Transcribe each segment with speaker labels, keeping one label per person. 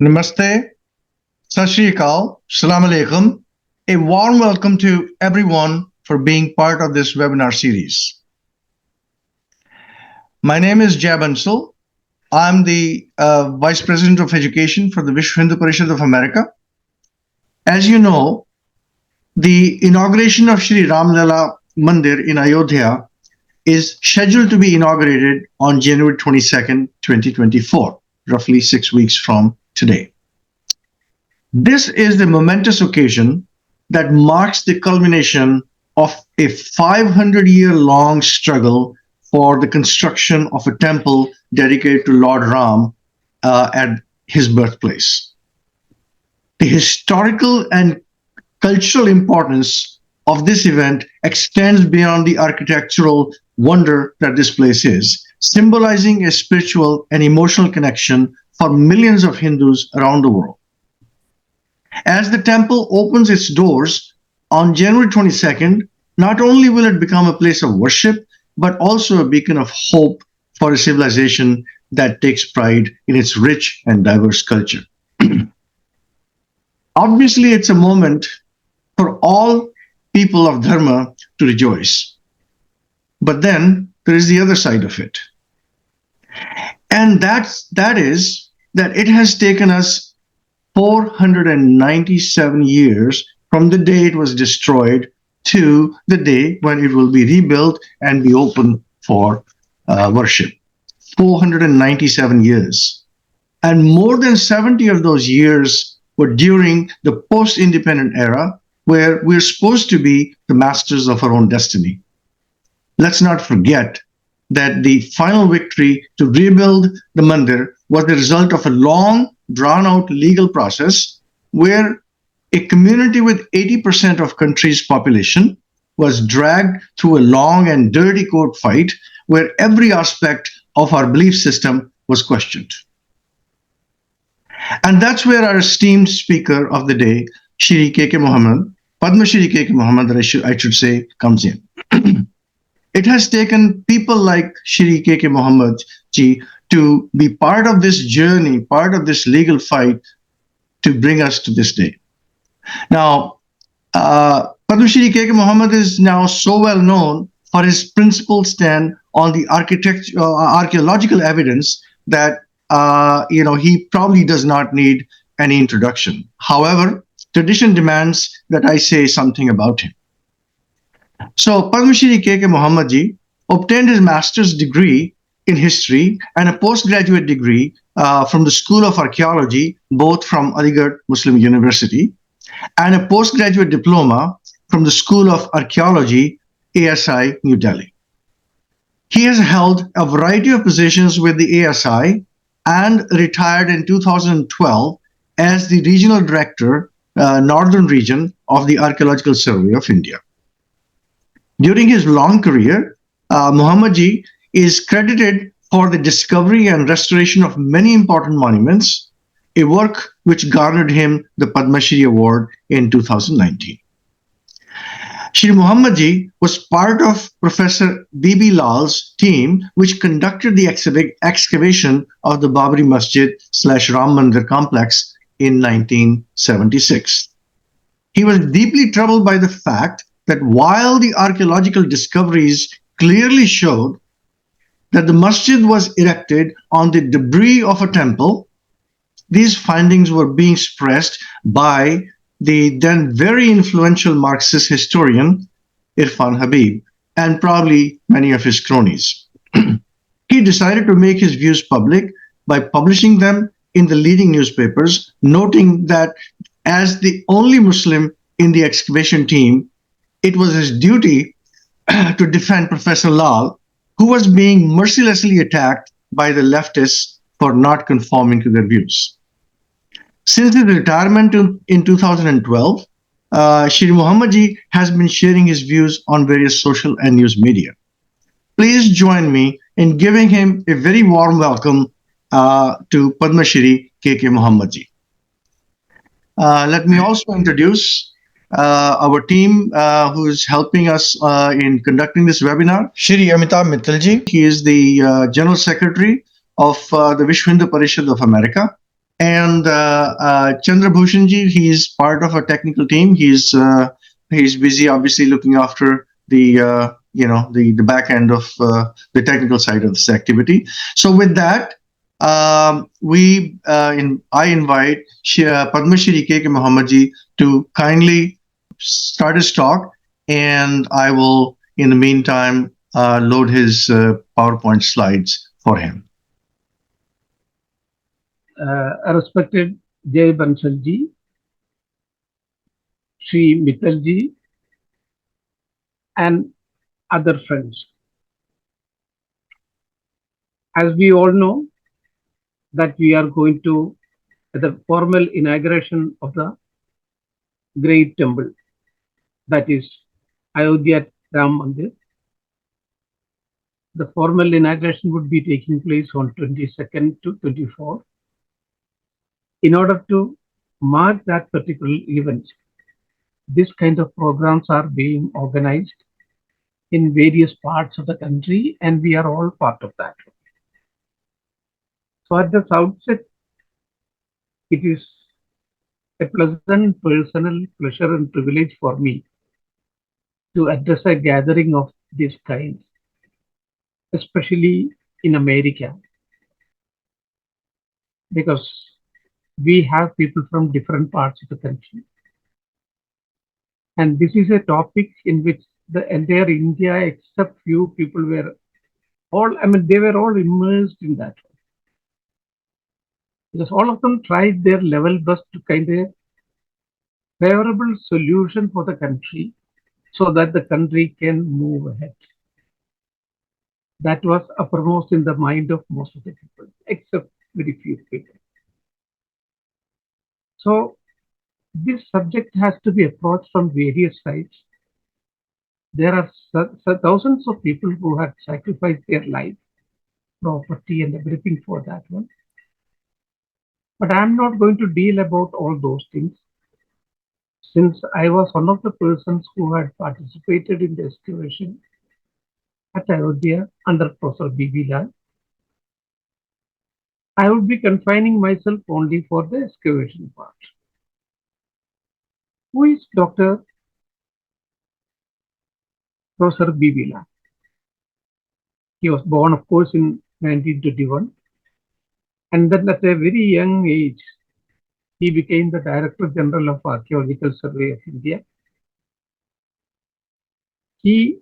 Speaker 1: Namaste, Sat Shri Akal, Salam Alaikum. A warm welcome to everyone for being part of this webinar series. My name is Jai Bansal. I'm the Vice President of Education for the Vishwa Hindu Parishad of America. As you know, the inauguration of Shri Ram Lala Mandir in Ayodhya is scheduled to be inaugurated on January 22nd, 2024, roughly 6 weeks from today. This is the momentous occasion that marks the culmination of a 500-year-long struggle for the construction of a temple dedicated to Lord Ram at his birthplace. The historical and cultural importance of this event extends beyond the architectural wonder that this place is, symbolizing a spiritual and emotional connection for millions of Hindus around the world. As the temple opens its doors on January 22nd, not only will it become a place of worship, but also a beacon of hope for a civilization that takes pride in its rich and diverse culture. Obviously, it's a moment for all people of Dharma to rejoice. But then there is the other side of it. And that is that it has taken us 497 years from the day it was destroyed to the day when it will be rebuilt and be open for worship. 497 years. And more than 70 of those years were during the post-independent era, where we're supposed to be the masters of our own destiny. Let's not forget that the final victory to rebuild the Mandir was the result of a long, drawn-out legal process where a community with 80% of country's population was dragged through a long and dirty court fight where every aspect of our belief system was questioned. And that's where our esteemed speaker of the day, Shri K.K. Muhammed, Padma Shri K.K. Muhammed, I should say, comes in. It has taken people like Shri K.K. Muhammed ji to be part of this journey, part of this legal fight to bring us to this day. Now, Padma Shri K.K. Muhammed is now so well known for his principled stand on the archaeological evidence that he probably does not need any introduction. However, tradition demands that I say something about him. So, Padma Shri K.K. Muhammed ji obtained his master's degree in history and a postgraduate degree from the School of Archaeology, both from Aligarh Muslim University, and a postgraduate diploma from the School of Archaeology, ASI, New Delhi. He has held a variety of positions with the ASI and retired in 2012 as the Regional Director, Northern Region of the Archaeological Survey of India. During his long career, Muhammad ji is credited for the discovery and restoration of many important monuments, a work which garnered him the Padma Shri Award in 2019. Shri Muhammad ji was part of Professor B.B. Lal's team, which conducted the excavation of the Babri Masjid / Ram Mandir complex in 1976. He was deeply troubled by the fact that while the archaeological discoveries clearly showed that the masjid was erected on the debris of a temple, these findings were being suppressed by the then very influential Marxist historian Irfan Habib and probably many of his cronies. He decided to make his views public by publishing them in the leading newspapers, noting that as the only Muslim in the excavation team, it was his duty to defend Professor Lal, who was being mercilessly attacked by the leftists for not conforming to their views. Since his retirement in 2012, Shri Muhammad ji has been sharing his views on various social and news media. Please join me in giving him a very warm welcome to Padma Shri K.K. Muhammed ji. Let me also introduce our team who is helping us in conducting this webinar. Shri Amitabh Mittal ji. He is the General Secretary of the Vishwa Hindu Parishad of America. And Chandra Bhushanji, he's part of a technical team. He's busy, obviously, looking after the back end of the technical side of this activity. So with that, I invite Padma Shri K. K. Muhammadji to kindly start his talk, and I will, in the meantime, load his PowerPoint slides for him.
Speaker 2: Respected Jay Bansalji, Sri Mittalji, and other friends. As we all know, that we are going to the formal inauguration of the great temple, that is Ayodhya Ram Mandir. The formal inauguration would be taking place on 22nd to 24th. In order to mark that particular event, this kind of programs are being organized in various parts of the country, and we are all part of that. So at the outset, it is a pleasant personal pleasure and privilege for me to address a gathering of this kind, especially in America, because we have people from different parts of the country. And this is a topic in which the entire India, except few people, were all, they were all immersed in that. Because all of them tried their level best to kind of favorable solution for the country so that the country can move ahead. That was uppermost in the mind of most of the people, except very few people. So this subject has to be approached from various sides. There are thousands of people who have sacrificed their life, property, and everything for that one. But I'm not going to deal about all those things, since I was one of the persons who had participated in the excavation at Ayodhya under Professor B.B. Lal. I would be confining myself only for the excavation part. Who is Dr. Professor B.B. Lal? He was born, of course, in 1921, and then at a very young age, he became the Director General of Archeological Survey of India. He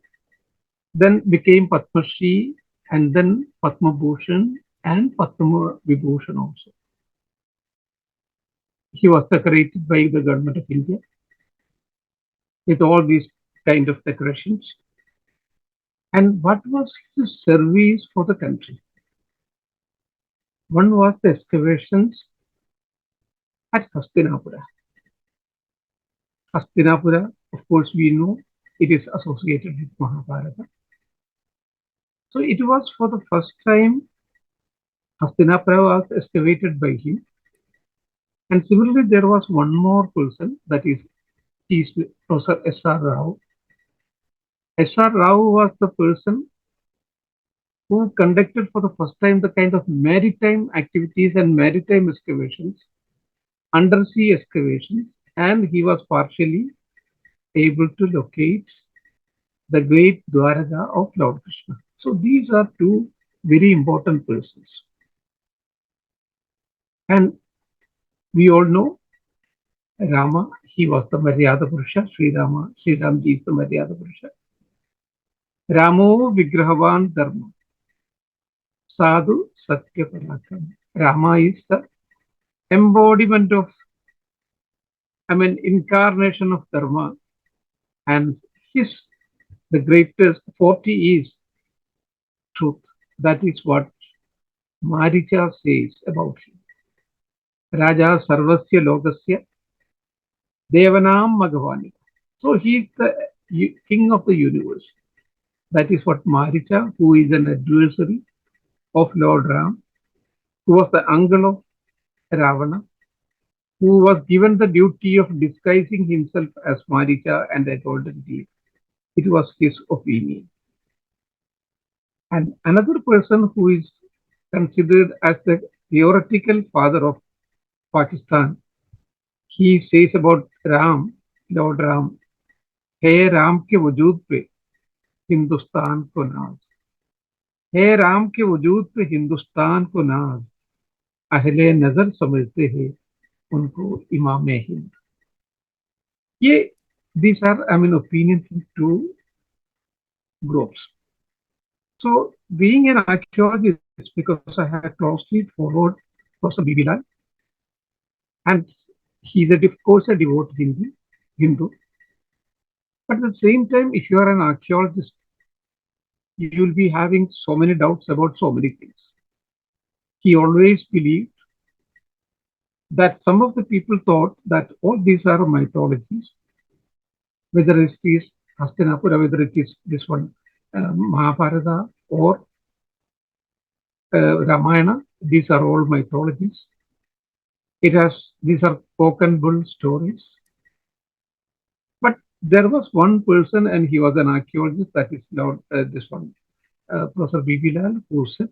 Speaker 2: then became Padma Shri and then Padma Bhushan and Padma Vibhushan also. He was decorated by the government of India with all these kind of decorations. And what was his service for the country? One was the excavations at Hastinapura. Hastinapura, of course, we know it is associated with Mahabharata. So it was for the first time Hastinapura was excavated by him. And similarly, there was one more person, that is Professor S.R. Rao. S.R. Rao was the person who conducted for the first time the kind of maritime activities and maritime excavations, undersea excavations, and he was partially able to locate the great Dwaraka of Lord Krishna. So these are two very important persons. And we all know Rama, he was the Maryada Purusha, Sri Ramji is the Maryada Purusha. Ramo Vigrahavan Dharma, Sadhu Satya Parakam. Rama is the embodiment of, incarnation of Dharma, and the greatest forte is truth. That is what Maricha says about him. Raja Sarvasya Logasya Devanam Magavani. So he is the king of the universe. That is what Maricha, who is an adversary of Lord Ram, who was the uncle of Ravana, who was given the duty of disguising himself as Maricha and a golden deer. It was his opinion. And another person who is considered as the theoretical father of Pakistan, he says about Ram, Lord Ram, "Hey Ram के वजूद पे हिंदुस्तान को नाज, हे राम के वजूद पे हिंदुस्तान को नाज, अहले नजर समझते हैं उनको इमाम हिंद." ये these are, I mean, opinions in two groups. So, being an archaeologist, because I had closely followed Professor B.B. Lal, and he's of course a devout Hindu. But at the same time, if you are an archaeologist, you will be having so many doubts about so many things. He always believed that some of the people thought that all these are mythologies, whether it is Hastinapura, whether it is this one, Mahabharata or Ramayana, these are all mythologies. These are spoken bull stories. But there was one person, and he was an archaeologist, that is Lord, this one, Professor B.B. Lal, who said,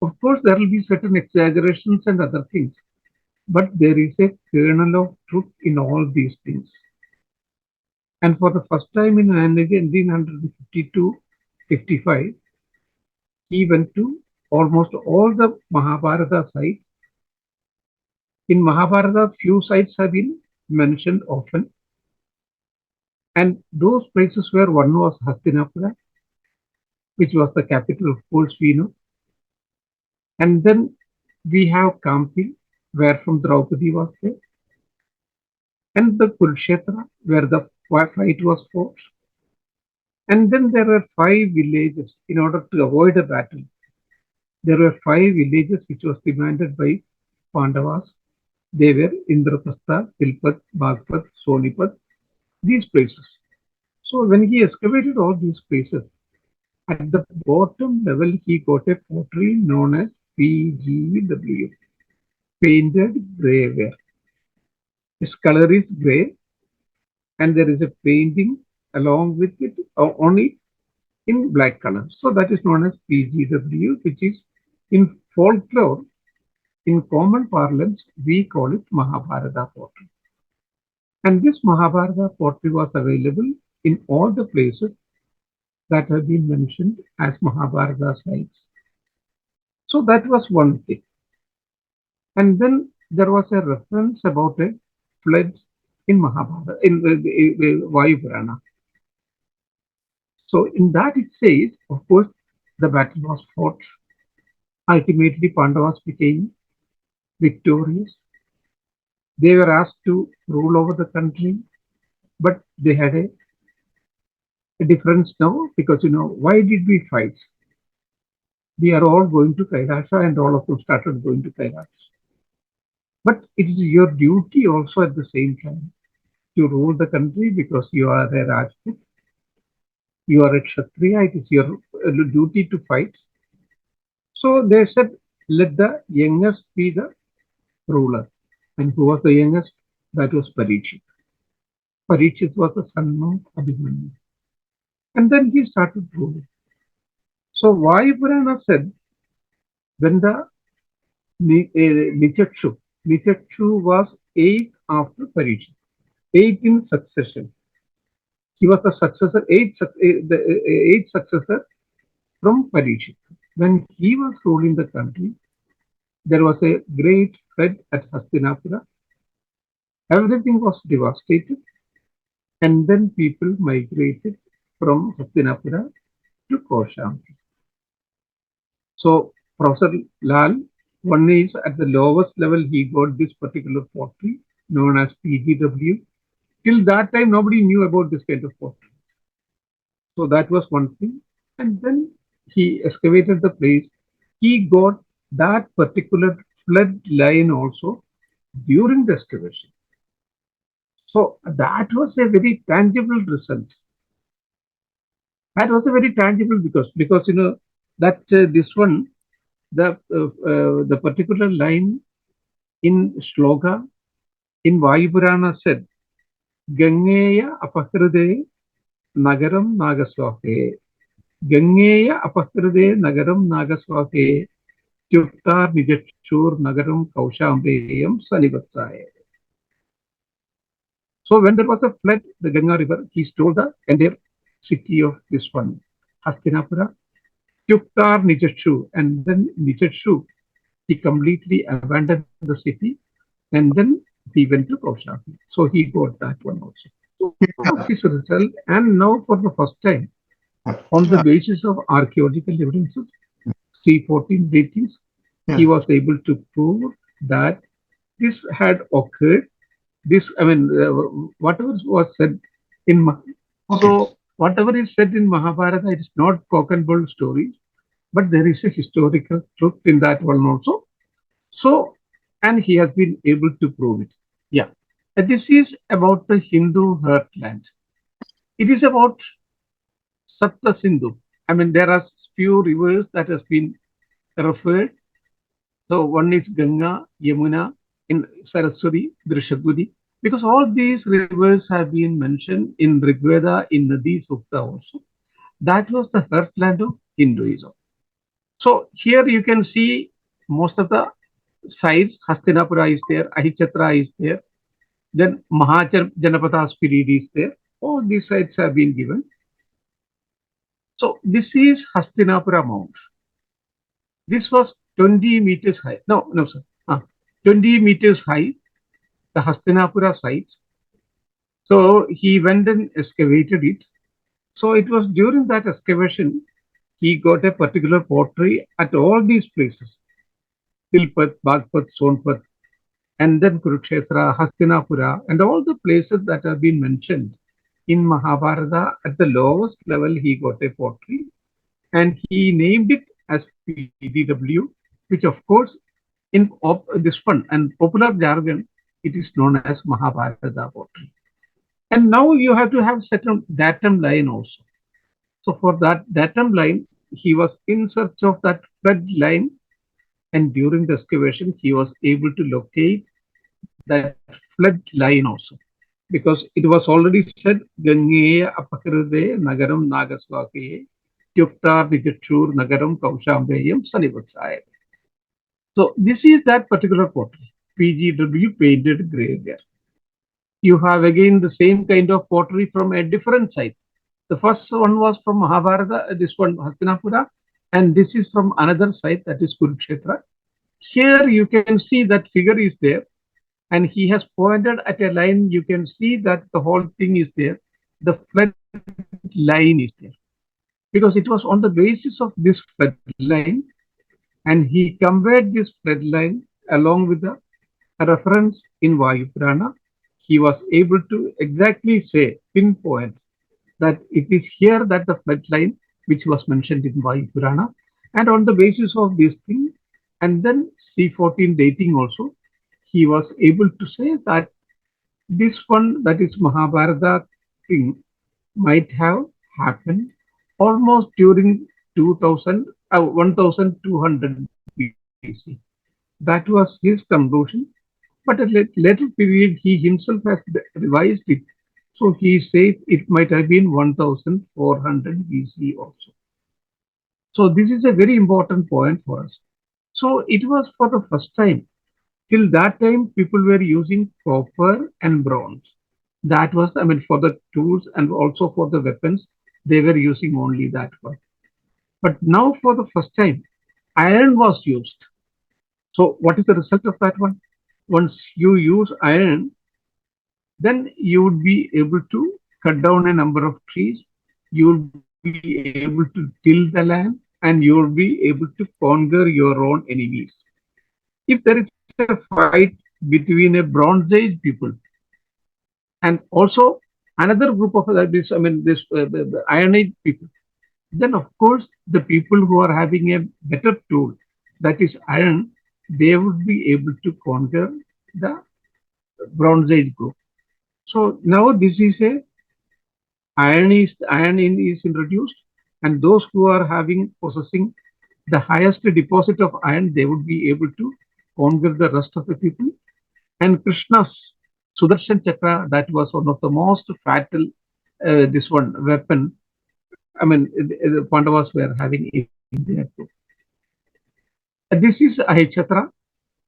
Speaker 2: of course, there will be certain exaggerations and other things, but there is a kernel of truth in all these things. And for the first time in 1952-55, he went to almost all the Mahabharata sites. In Mahabharata, few sites have been mentioned often. And those places where one was Hastinapura, which was the capital, of course, we know. And then we have Kampi, where from Draupadi was there. And the Kurukshetra, where the fight was fought. And then there were 5 villages in order to avoid a battle. There were 5 villages which was demanded by Pandavas. They were Indraprastha, Tilpat, Bagpat, Sonipat, these places. So when he excavated all these places, at the bottom level, he got a pottery known as PGW, painted grey. Its color is grey, and there is a painting along with it only in black color. So that is known as PGW, which is in folklore, in common parlance, we call it Mahabharata pottery. And this Mahabharata pottery was available in all the places that have been mentioned as Mahabharata sites. So that was one thing. And then there was a reference about a flood in Mahabharata, in Vayupurana. So in that it says, of course, the battle was fought. Ultimately, Pandavas became victorious. They were asked to rule over the country, but they had a difference now, because, why did we fight? We are all going to Kailasha, and all of them started going to Kailash. But it is your duty also at the same time to rule the country, because you are a Rajput, you are a Kshatriya, it is your duty to fight. So they said, let the youngest be the ruler. And who was the youngest? That was Parikshit. Parikshit was the son of Abhimanyu. And then he started ruling. So Vayupurana said, when the Nichakshu was 8 after Parikshit, 8 in succession. He was the successor, 8th successor from Parikshit. When he was ruling the country, there was a great flood at Hastinapura. Everything was devastated, and then people migrated from Hastinapura to Kaushambi. So Professor Lal, one is at the lowest level, he got this particular pottery known as PGW. Till that time, nobody knew about this kind of pottery. So that was one thing. And then he excavated the place. He got that particular flood line also during the excavation. So that was a very tangible result. That was a very tangible because that this one, the particular line in Shloka in Vayupurana said, Gangeya apakrade nagaram nagaswake. Gangeya apakrade nagaram nagaswake. Tyuktar Nijachur Nagaram Kaushambeyam Sanivatsaya. So when there was a flood, the Ganga river, he stole the entire city of this one, Hastinapura, Tyuktar Nijachu, and then Nijachu, he completely abandoned the city, and then he went to Kaushambi. So he got that one also. So that was his result. And now for the first time, on the
Speaker 1: Yeah,
Speaker 2: basis of archaeological evidences, C14 datings, he
Speaker 1: yeah.
Speaker 2: was able to prove that this had occurred. This, I mean, whatever was said in
Speaker 1: Okay.
Speaker 2: so whatever is said in Mahabharata, it is not cock and bull stories, but there is a historical truth in that one also. So, and he has been able to prove it. Yeah. This is about the Hindu heartland. It is about Sapta Sindhu. I mean, there are few rivers that has been referred. So one is Ganga, Yamuna, in Saraswati, Drishagudi, because all these rivers have been mentioned in Rigveda, in Nadi Sukta also. That was the heartland of Hinduism. So here you can see most of the sites. Hastinapura is there, Ahichatra is there, then Mahajanapada period is there. All these sites have been given. So this is Hastinapura Mount. This was 20 meters high. No, no, sir. 20 meters high, the Hastinapura site. So he went and excavated it. So it was during that excavation he got a particular pottery at all these places. Tilpat, Bagpat, Sonpat, and then Kurukshetra, Hastinapura, and all the places that have been mentioned in Mahabharata. At the lowest level, he got a pottery and he named it as PDW, which of course in this one and popular jargon, it is known as Mahabharata pottery. And now you have to have certain datum line also. So for that datum line, he was in search of that flood line, and during the excavation, he was able to locate that flood line also. Because it was already said, Gangeya Apakrude Nagaram Nagaswake, Tyukta Vijachur Nagaram Kaushambeyam Sanivatsaya. So this is that particular pottery, PGW painted graveyard. You have again the same kind of pottery from a different site. The first one was from Mahabharata, this one Hastinapura, and this is from another site that is Kurukshetra. Here you can see that figure is there, and he has pointed at a line. You can see that the whole thing is there. The flood line is there because it was on the basis of this flood line, and he compared this flood line along with the reference in Vayu Purana. He was able to exactly say, pinpoint that it is here that the flood line which was mentioned in Vayu Purana, and on the basis of this thing, and then C14 dating also, he was able to say that this one, that is Mahabharata thing, might have happened almost during 2000, 1200 BC. That was his conclusion. But at a later period, he himself has revised it. So he says it might have been 1400 BC also. So this is a very important point for us. So it was for the first time. Till that time, people were using copper and bronze. That was, I mean, for the tools and also for the weapons, they were using only that one. But now, for the first time, iron was used. So, what is the result of that one? Once you use iron, then you would be able to cut down a number of trees. You will be able to till the land, and you will be able to conquer your own enemies. If there is a fight between a Bronze Age people and also another group of the Iron Age people, then of course the people who are having a better tool, that is iron, they would be able to conquer the Bronze Age group. So now this is a iron is introduced, and those who are having possessing the highest deposit of iron, they would be able to conquer the rest of the people. And Krishna's Sudarshan Chakra, that was one of the most fatal this one weapon. I mean, the Pandavas were having in their group. This is Ahichatra.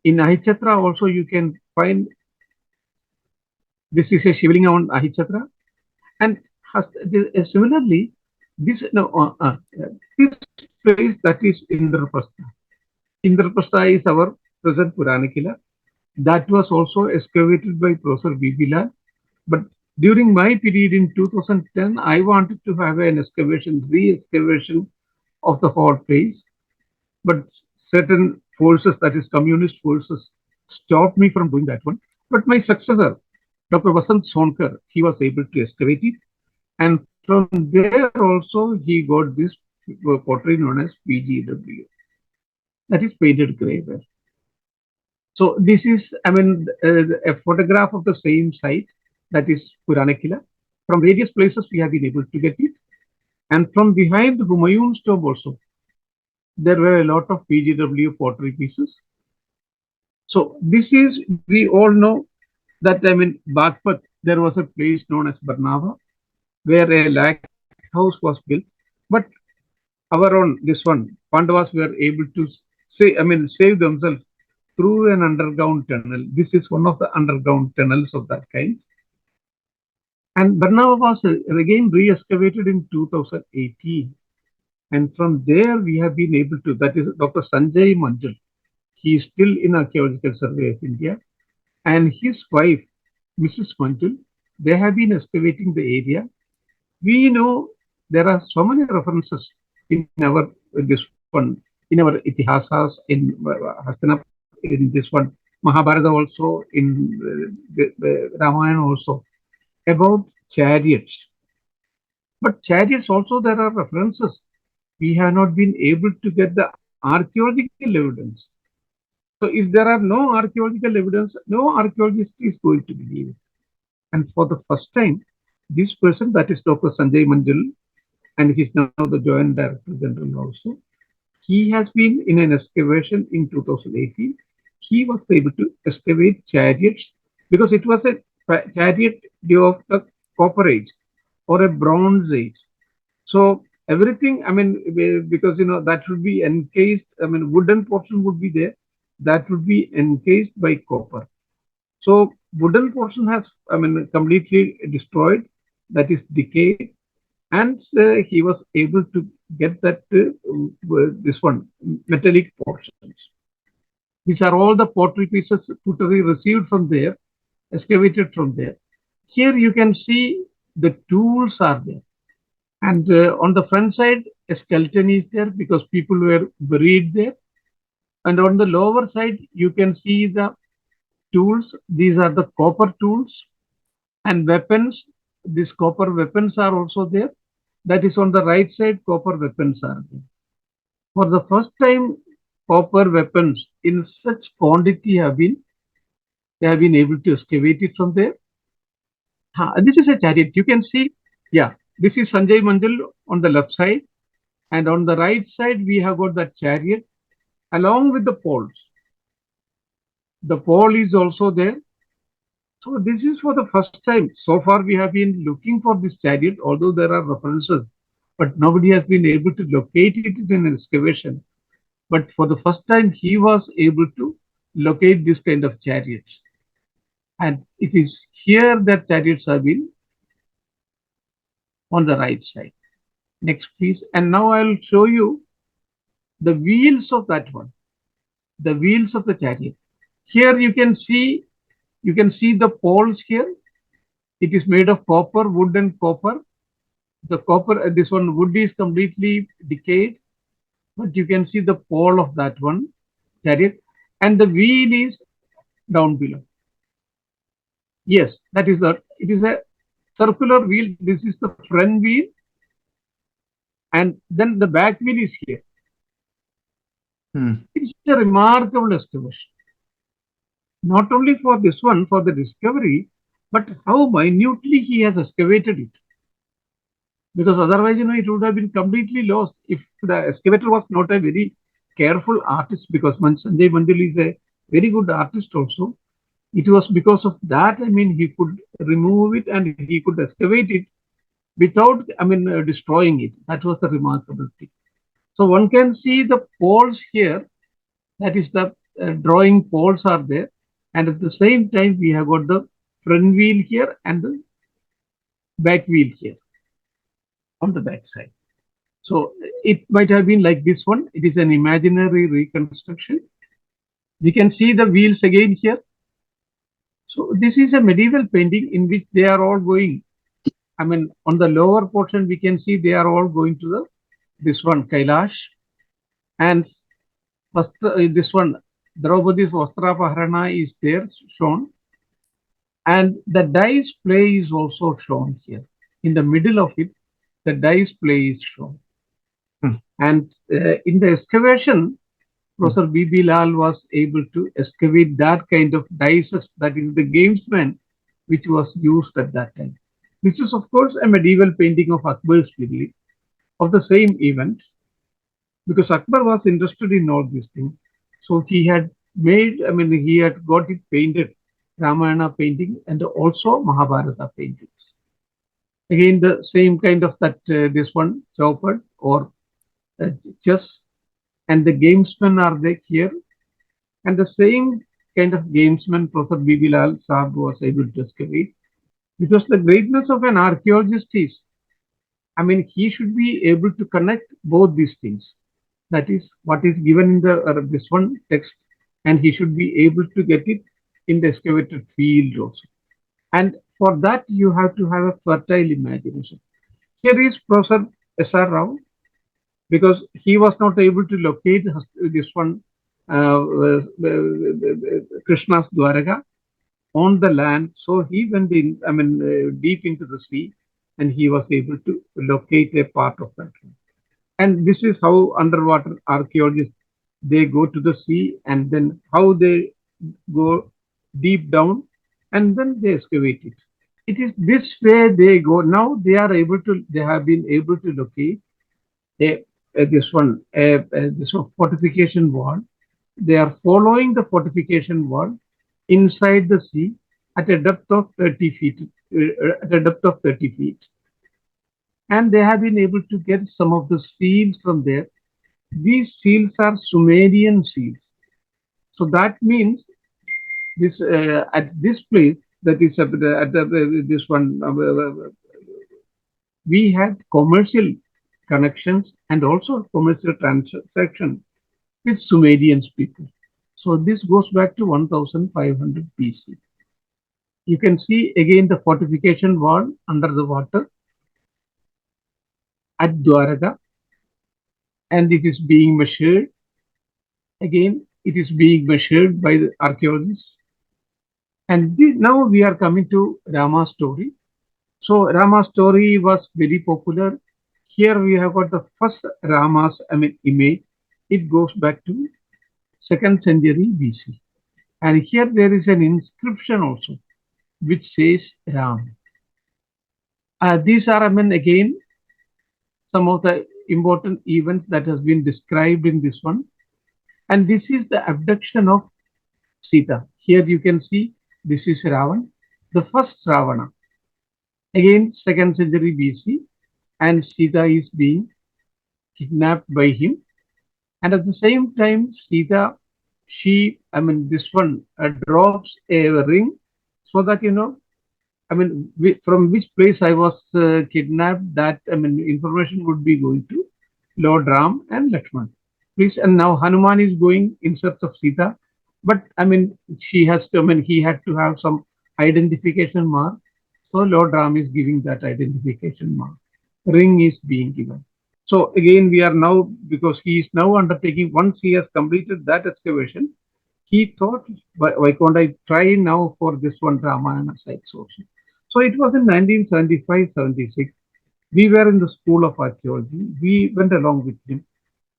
Speaker 2: In Ahichatra also you can find this is a Shivlinga on Ahichatra. And similarly, this no, this place that is Indraprastha. Indraprastha is our present Puranikila. That was also excavated by Professor B.B. Lal. But during my period in 2010, I wanted to have an excavation, re-excavation of the whole place. But certain forces, that is communist forces, stopped me from doing that one. But my successor, Dr. Vasant Sonkar, he was able to excavate it. And from there also, he got this pottery known as PGW, that is painted graveware. So this is, I mean, a photograph of the same site, that is Puranakila. From various places we have been able to get it. And from behind Humayun's tomb also, there were a lot of PGW pottery pieces. So this is, we all know that, I mean, Bagpat, there was a place known as Barnava, where a lighthouse was built. But our own, this one, Pandavas were able to save themselves through an underground tunnel. This is one of the underground tunnels of that kind. And Barnava was again re-excavated in 2018. And from there we have been able to, that is Dr. Sanjay Manjul. He is still in Archaeological Survey of India. And his wife, Mrs. Manjul, they have been excavating the area. We know there are so many references in our this one, in our itihasas, in Hastinap, in this one, Mahabharata also, in Ramayana also, about chariots. But chariots also, there are references. We have not been able to get the archaeological evidence. So if there are no archaeological evidence, no archaeologist is going to believe it. And for the first time, this person, that is Dr. Sanjay Manjul, and he is now the Joint Director General also, he has been in an excavation in 2018. He was able to excavate chariots because it was a chariot of the Copper Age or a Bronze Age. So everything, I mean, because that would be encased, I mean, wooden portion would be there, that would be encased by copper. So wooden portion has, I mean, completely destroyed, that is decayed, and he was able to get that this one metallic portions. These are all the pottery pieces pottery received from there, excavated from there. Here you can see the tools are there, and on the front side a skeleton is there because people were buried there, and on the lower side you can see the tools. These are the copper tools and weapons. These copper weapons are also there. That is on the right side, copper weapons are there. For the first time, copper weapons in such quantity they have been able to excavate it from there. This is a chariot. You can see, yeah, this is Sanjay Manjul on the left side, and on the right side we have got that chariot along with the poles. The pole is also there. So this is for the first time. So far we have been looking for this chariot, although there are references, but nobody has been able to locate it in an excavation. But for the first time, he was able to locate this kind of chariots. And it is here that chariots have been on the right side. Next, please. And now I'll show you the wheels of that one, the wheels of the chariot. Here you can see the poles here. It is made of copper, wood and copper. The copper, this one wood is completely decayed, but you can see the pole of that one chariot, and the wheel is down below. Yes, that is that. It is a circular wheel. This is the front wheel, and then the back wheel is here. It's a remarkable excavation. Not only for this one, for the discovery, but how minutely he has excavated it. Because otherwise, it would have been completely lost if the excavator was not a very careful artist, because Sanjay Manjul is a very good artist also. It was because of that, I mean, he could remove it and he could excavate it without, I mean, destroying it. That was the remarkable thing. So one can see the poles here. That is the drawing poles are there, and at the same time we have got the front wheel here and the back wheel here on the back side. So it might have been like this one. It is an imaginary reconstruction. We can see the wheels again here. So this is a medieval painting in which they are all going. I mean, on the lower portion, we can see they are all going to the this one Kailash, and this one Draupadi's Vastrapaharana is there shown, and the dice play is also shown here. In the middle of it, the dice play is shown,
Speaker 1: Hmm.
Speaker 2: and in the excavation, Professor B.B. Lal was able to excavate that kind of dice, that is the gamesman, which was used at that time. This is, of course, a medieval painting of Akbar's period of the same event, because Akbar was interested in all these things. So he had made, I mean, he had got it painted, Ramayana painting and also Mahabharata paintings. Again, the same kind of that, this one, Chopad or uh, chess, and the gamesmen are there here. And the same kind of gamesman Professor B.B. Lal Saab was able to excavate. Because the greatness of an archaeologist is, I mean, he should be able to connect both these things. That is what is given in the this one text, and he should be able to get it in the excavated field also. And for that, you have to have a fertile imagination. Here is Professor S.R. Rao, because he was not able to locate this one, Krishna's Dwaraka on the land. So he went in, I mean, deep into the sea, and he was able to locate a part of that. And this is how underwater archaeologists, they go to the sea, and then how they go deep down, and then they excavate it. It is this way they go. Now they are able to, they have been able to locate this one fortification wall. They are following the fortification wall inside the sea at a depth of 30 feet. At a depth of 30 feet, and they have been able to get some of the seals from there. These seals are Sumerian seals. So that means this at this place, that is at this one, we had commercial connections and also commercial transactions with Sumerian people. So this goes back to 1500 BC. You can see again the fortification wall under the water at Dwaraka, and it is being measured. Again, it is being measured by the archaeologists. And now we are coming to Rama's story. So Rama's story was very popular. Here we have got the first Rama's, I mean, image. It goes back to 2nd century BC. And here there is an inscription also, which says Ram. These are, I mean, again, some of the important events that has been described in this one. And this is the abduction of Sita. Here you can see this is Ravan, the first Ravana. Again, 2nd century BC, and Sita is being kidnapped by him. And at the same time, Sita, she, I mean, this one drops a ring so that, you know, I mean, from which place I was kidnapped, that, I mean, information would be going to Lord Ram and Lakshman. Please, and now Hanuman is going in search of Sita, but I mean, she has to, I mean, he had to have some identification mark. So Lord Ram is giving that identification mark. Ring is being given. So again, we are now, because he is now undertaking, once he has completed that excavation, he thought, why can't I try now for this one Ramayana site source? So it was in 1975-76. We were in the School of Archaeology. We went along with him.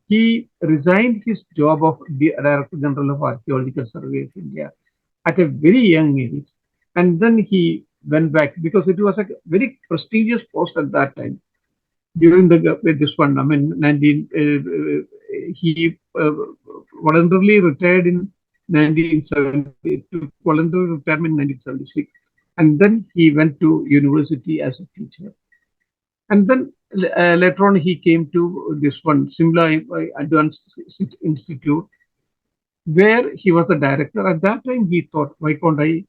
Speaker 2: He resigned his job of the Director General of Archaeological Survey of India at a very young age. And then he went back, because it was a very prestigious post at that time. During this one, I mean, he voluntarily retired in 1970, to voluntary retirement in 1976, and then he went to university as a teacher. And then later on, he came to this one, Simla Advanced Institute, where he was the director. At that time, he thought, why can't I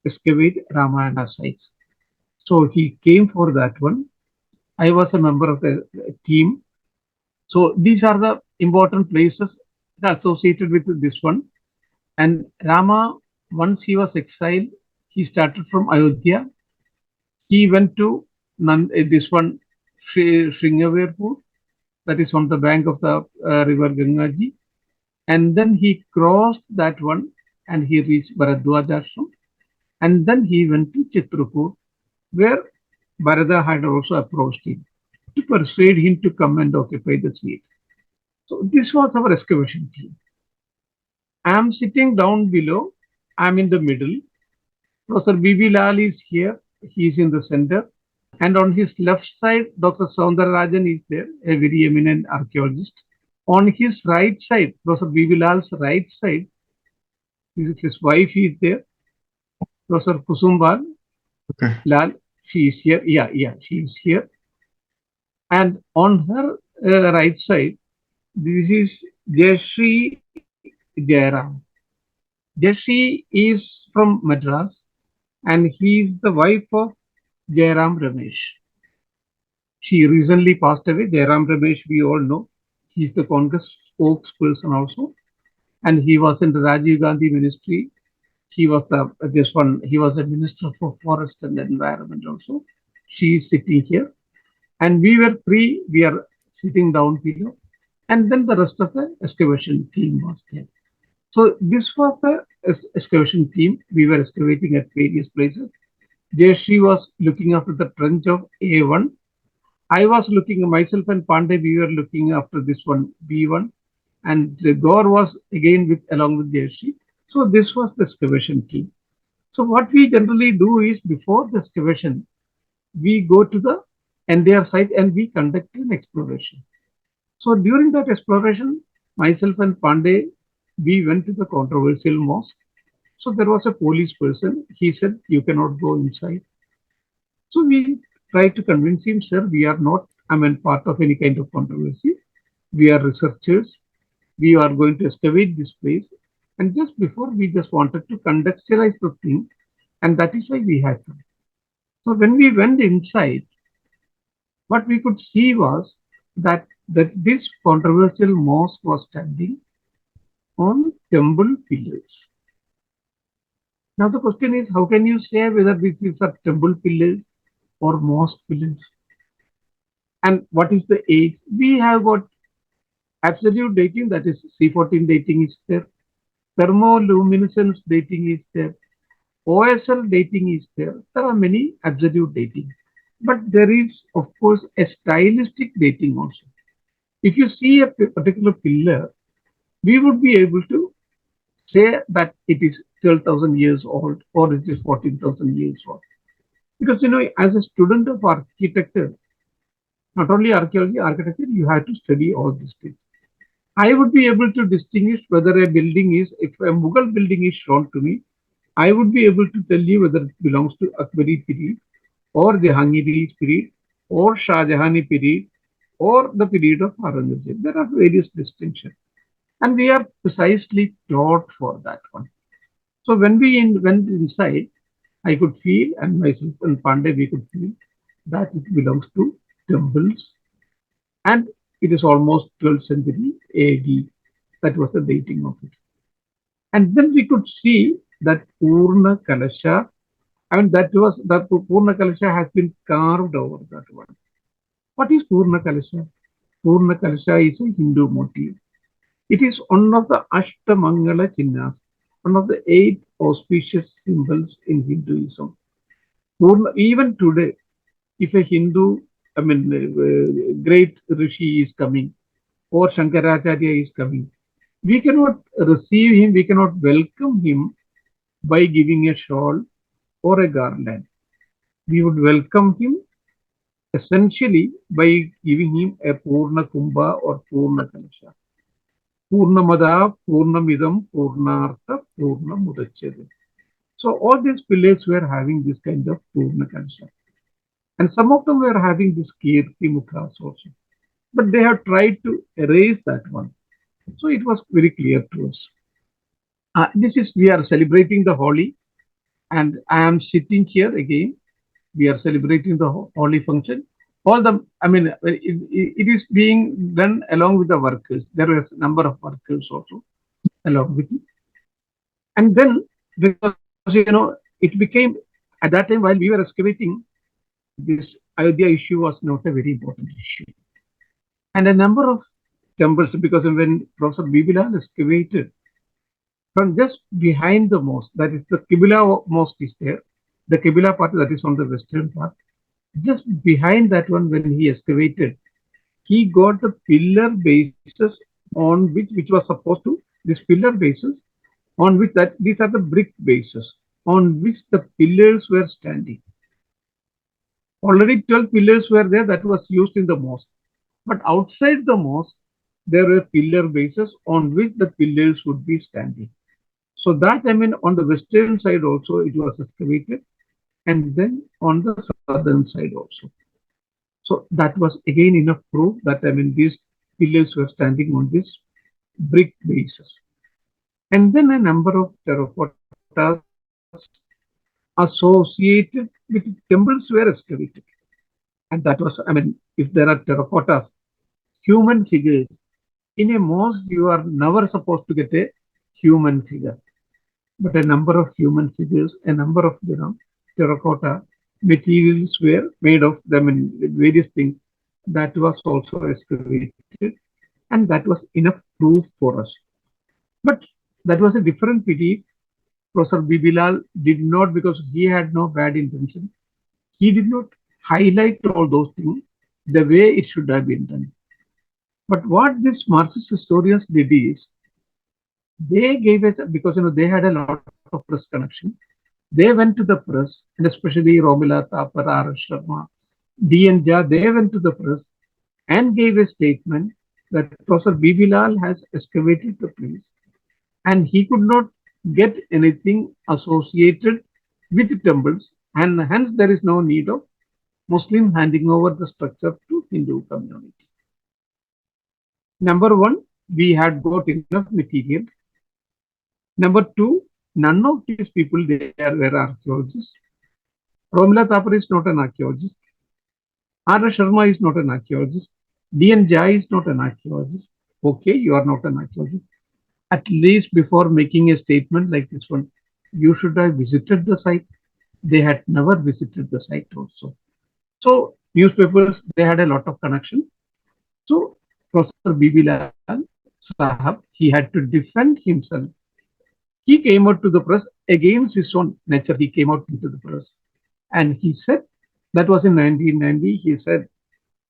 Speaker 2: excavate Ramayana sites? So he came for that one. I was a member of the team. So these are the important places associated with this one. And Rama, once he was exiled, he started from Ayodhya. He went to this one, Sringavirpur, that is on the bank of the river Gangaji. And then he crossed that one and he reached Bharadwaj Ashram. And then he went to Chitrapur, where Bharata had also approached him to persuade him to come and occupy the seat. So this was our excavation team. I am sitting down below. I am in the middle. Professor B.B. Lal is here. He is in the center. And on his left side, Dr. Soundararajan is there, a very eminent archaeologist. On his right side, Professor B.B. Lal's right side, his wife is there, Professor Kusumbal
Speaker 1: Okay.
Speaker 2: Lal. She is here. Yeah, she is here. And on her right side, this is Jayashree Jairam. Jayashree is from Madras and he is the wife of Jairam Ramesh. She recently passed away. Jairam Ramesh, we all know. He is the Congress spokesperson also. And he was in the Rajiv Gandhi ministry. He was this one. He was a minister for forest and environment also. She is sitting here, and we were three. We are sitting down below, and then the rest of the excavation team was there. So this was the excavation team. We were excavating at various places. Jayashree was looking after the trench of A1. I was looking, myself and Pandey, we were looking after this one, B1. And Gaur was again with along with Jayashree. So this was the excavation team. So what we generally do is before the excavation, we go to the entire site and we conduct an exploration. So during that exploration, myself and Pandey, we went to the controversial mosque. So there was a police person. He said, you cannot go inside. So we tried to convince him, sir, we are not, part of any kind of controversy. We are researchers. We are going to excavate this place. And just before, we just wanted to contextualize the thing. And that is why we had come. So when we went inside, what we could see was that this controversial mosque was standing on temple pillars. Now the question is, how can you say whether this is a temple pillars or mosque pillars? And what is the age? We have got absolute dating, that is C14 dating is there. Thermoluminescence dating is there. OSL dating is there. There are many absolute dating. But there is, of course, a stylistic dating also. If you see a particular pillar, we would be able to say that it is 12,000 years old or it is 14,000 years old. Because, as a student of architecture, not only archaeology, architecture, you have to study all these things. I would be able to distinguish whether a building is, if a Mughal building is shown to me, I would be able to tell you whether it belongs to Akbari period or Jahangiri period or Shah Jahani period or the period of Aurangzeb. There are various distinctions. And we are precisely taught for that one. So when we went inside, I could feel, and myself and Pandey, we could feel that it belongs to temples. And it is almost 12th century AD. That was the dating of it. And then we could see that Purna Kalasha, that Purna Kalasha has been carved over that one. What is Purna Kalasha? Purna Kalasha is a Hindu motif. It is one of the Ashtamangala Chinnas, one of the 8 auspicious symbols in Hinduism. Even today, if a Hindu, great Rishi is coming or Shankaracharya is coming, we cannot receive him, we cannot welcome him by giving a shawl or a garland. We would welcome him essentially by giving him a Purna Kumbha or Purna Kalasha. Purnamada, Purnamidam, Purnartha, Purnamudachyate. So all these pillars were having this kind of Purna Kalasha. And some of them were having this Kirti Mukhas also. But they have tried to erase that one. So it was very clear to us. This is we are celebrating the Holi, and I am sitting here again. We are celebrating the Holi function. All the, I mean, it is being done along with the workers. There is a number of workers also along with it. And then, because it became at that time while we were excavating, this Ayodhya issue was not a very important issue. And a number of temples, because when Professor Bibilal excavated from just behind the mosque, that is the Qibla mosque is there, the Qibla part that is on the western part, just behind that one when he excavated, he got the pillar bases on which was supposed to, this pillar bases on which that these are the brick bases on which the pillars were standing. Already 12 pillars were there that was used in the mosque. But outside the mosque, there were pillar bases on which the pillars would be standing. So that, I mean, on the western side also it was excavated, and then on the southern side also. So that was again enough proof that, I mean, these pillars were standing on these brick bases. And then a number of terracottas associated with temples were excavated. And that was, I mean, if there are terracottas, human figures, in a mosque you are never supposed to get a human figure. But a number of human figures, a number of terracotta materials were made of them in various things. That was also excavated, and that was enough proof for us. But that was a different pity. Professor Bibilal did not, because he had no bad intention, he did not highlight all those things the way it should have been done. But what these Marxist historians did is, they gave us, because they had a lot of press connection. They went to the press, and especially Romila Thapar, R. Sharma, D. N. Jha, they went to the press and gave a statement that Professor Bibilal has excavated the place and he could not get anything associated with temples, and hence there is no need of Muslim handing over the structure to Hindu community. Number one, we had got enough material. Number two, none of these people there were archaeologists. Romila Thapar is not an archaeologist. R. Sharma is not an archaeologist. D. N. Jha is not an archaeologist. Okay, you are not an archaeologist. At least before making a statement like this one, you should have visited the site. They had never visited the site also. So newspapers, they had a lot of connection. So Professor Bibilal Sahab, he had to defend himself. He came out to the press against his own nature. He came out into the press and he said, that was in 1990, he said,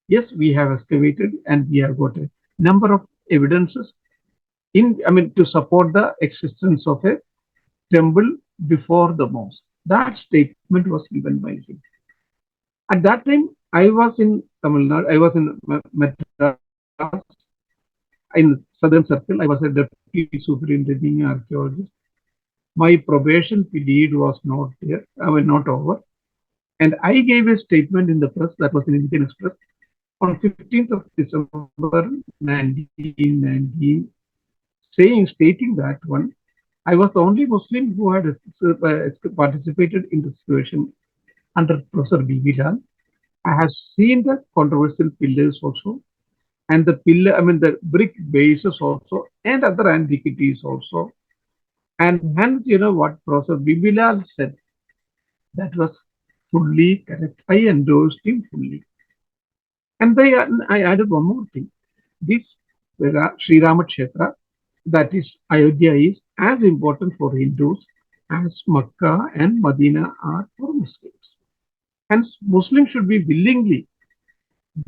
Speaker 2: yes, we have excavated and we have got a number of evidences to support the existence of a temple before the mosque. That statement was given by him. At that time, I was in Tamil Nadu, I was in Madras, in Southern Circle. I was a deputy superintending archaeologist. My probation period was not there, not over. And I gave a statement in the press, that was in Indian Express, on 15th of December 1919, stating that one, I was the only Muslim who had participated in the situation under Professor Bibilal. I have seen the controversial pillars also, and the brick bases also, and other antiquities also. And hence, what Professor Bibilal said, that was fully correct. I endorsed him fully. And I added one more thing. This Sri Rama Kshetra, that is Ayodhya, is as important for Hindus as Makkah and Medina are for Muslims. Hence, Muslims should be willingly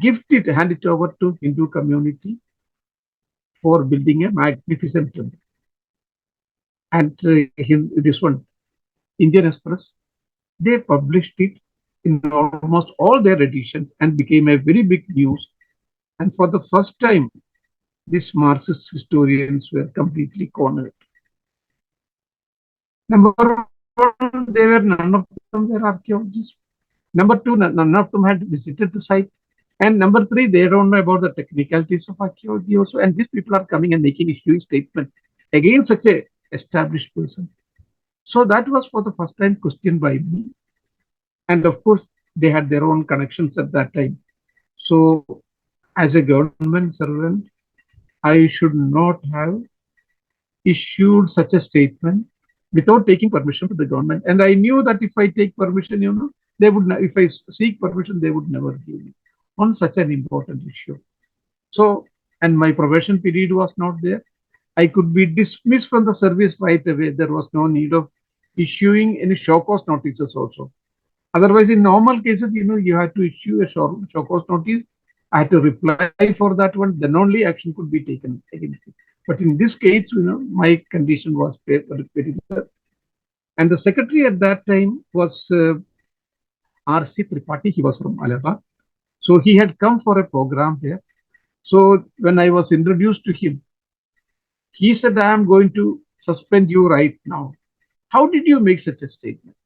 Speaker 2: hand it over to Hindu community for building a magnificent temple. And this one, Indian Express, they published it in almost all their editions and became a very big news. And for the first time, these Marxist historians were completely cornered. Number one, none of them were archaeologists. Number two, none of them had visited the site. And number three, they don't know about the technicalities of archaeology also. And these people are coming and making a huge statement against such a established person. So that was for the first time questioned by me. And of course, they had their own connections at that time. So as a government servant, I should not have issued such a statement without taking permission from the government. And I knew that if I take permission, they would, if I seek permission, they would never give me on such an important issue. So, and my probation period was not there. I could be dismissed from the service right away. There was no need of issuing any show cause notices also. Otherwise, in normal cases, you have to issue a show cause notice. I had to reply for that one. Then only action could be taken against it. But in this case, my condition was very good. And the secretary at that time was R.C. Tripathi. He was from Allahabad. So he had come for a program there. So when I was introduced to him, he said, I am going to suspend you right now. How did you make such a statement?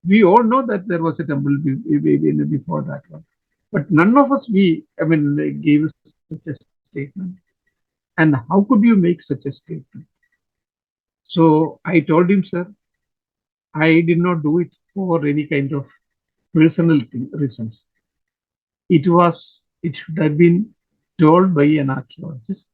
Speaker 2: We all know that there was a temple before that one. But none of us, gave such a statement. And how could you make such a statement? So I told him, sir, I did not do it for any kind of personal reasons. It should have been told by an archaeologist.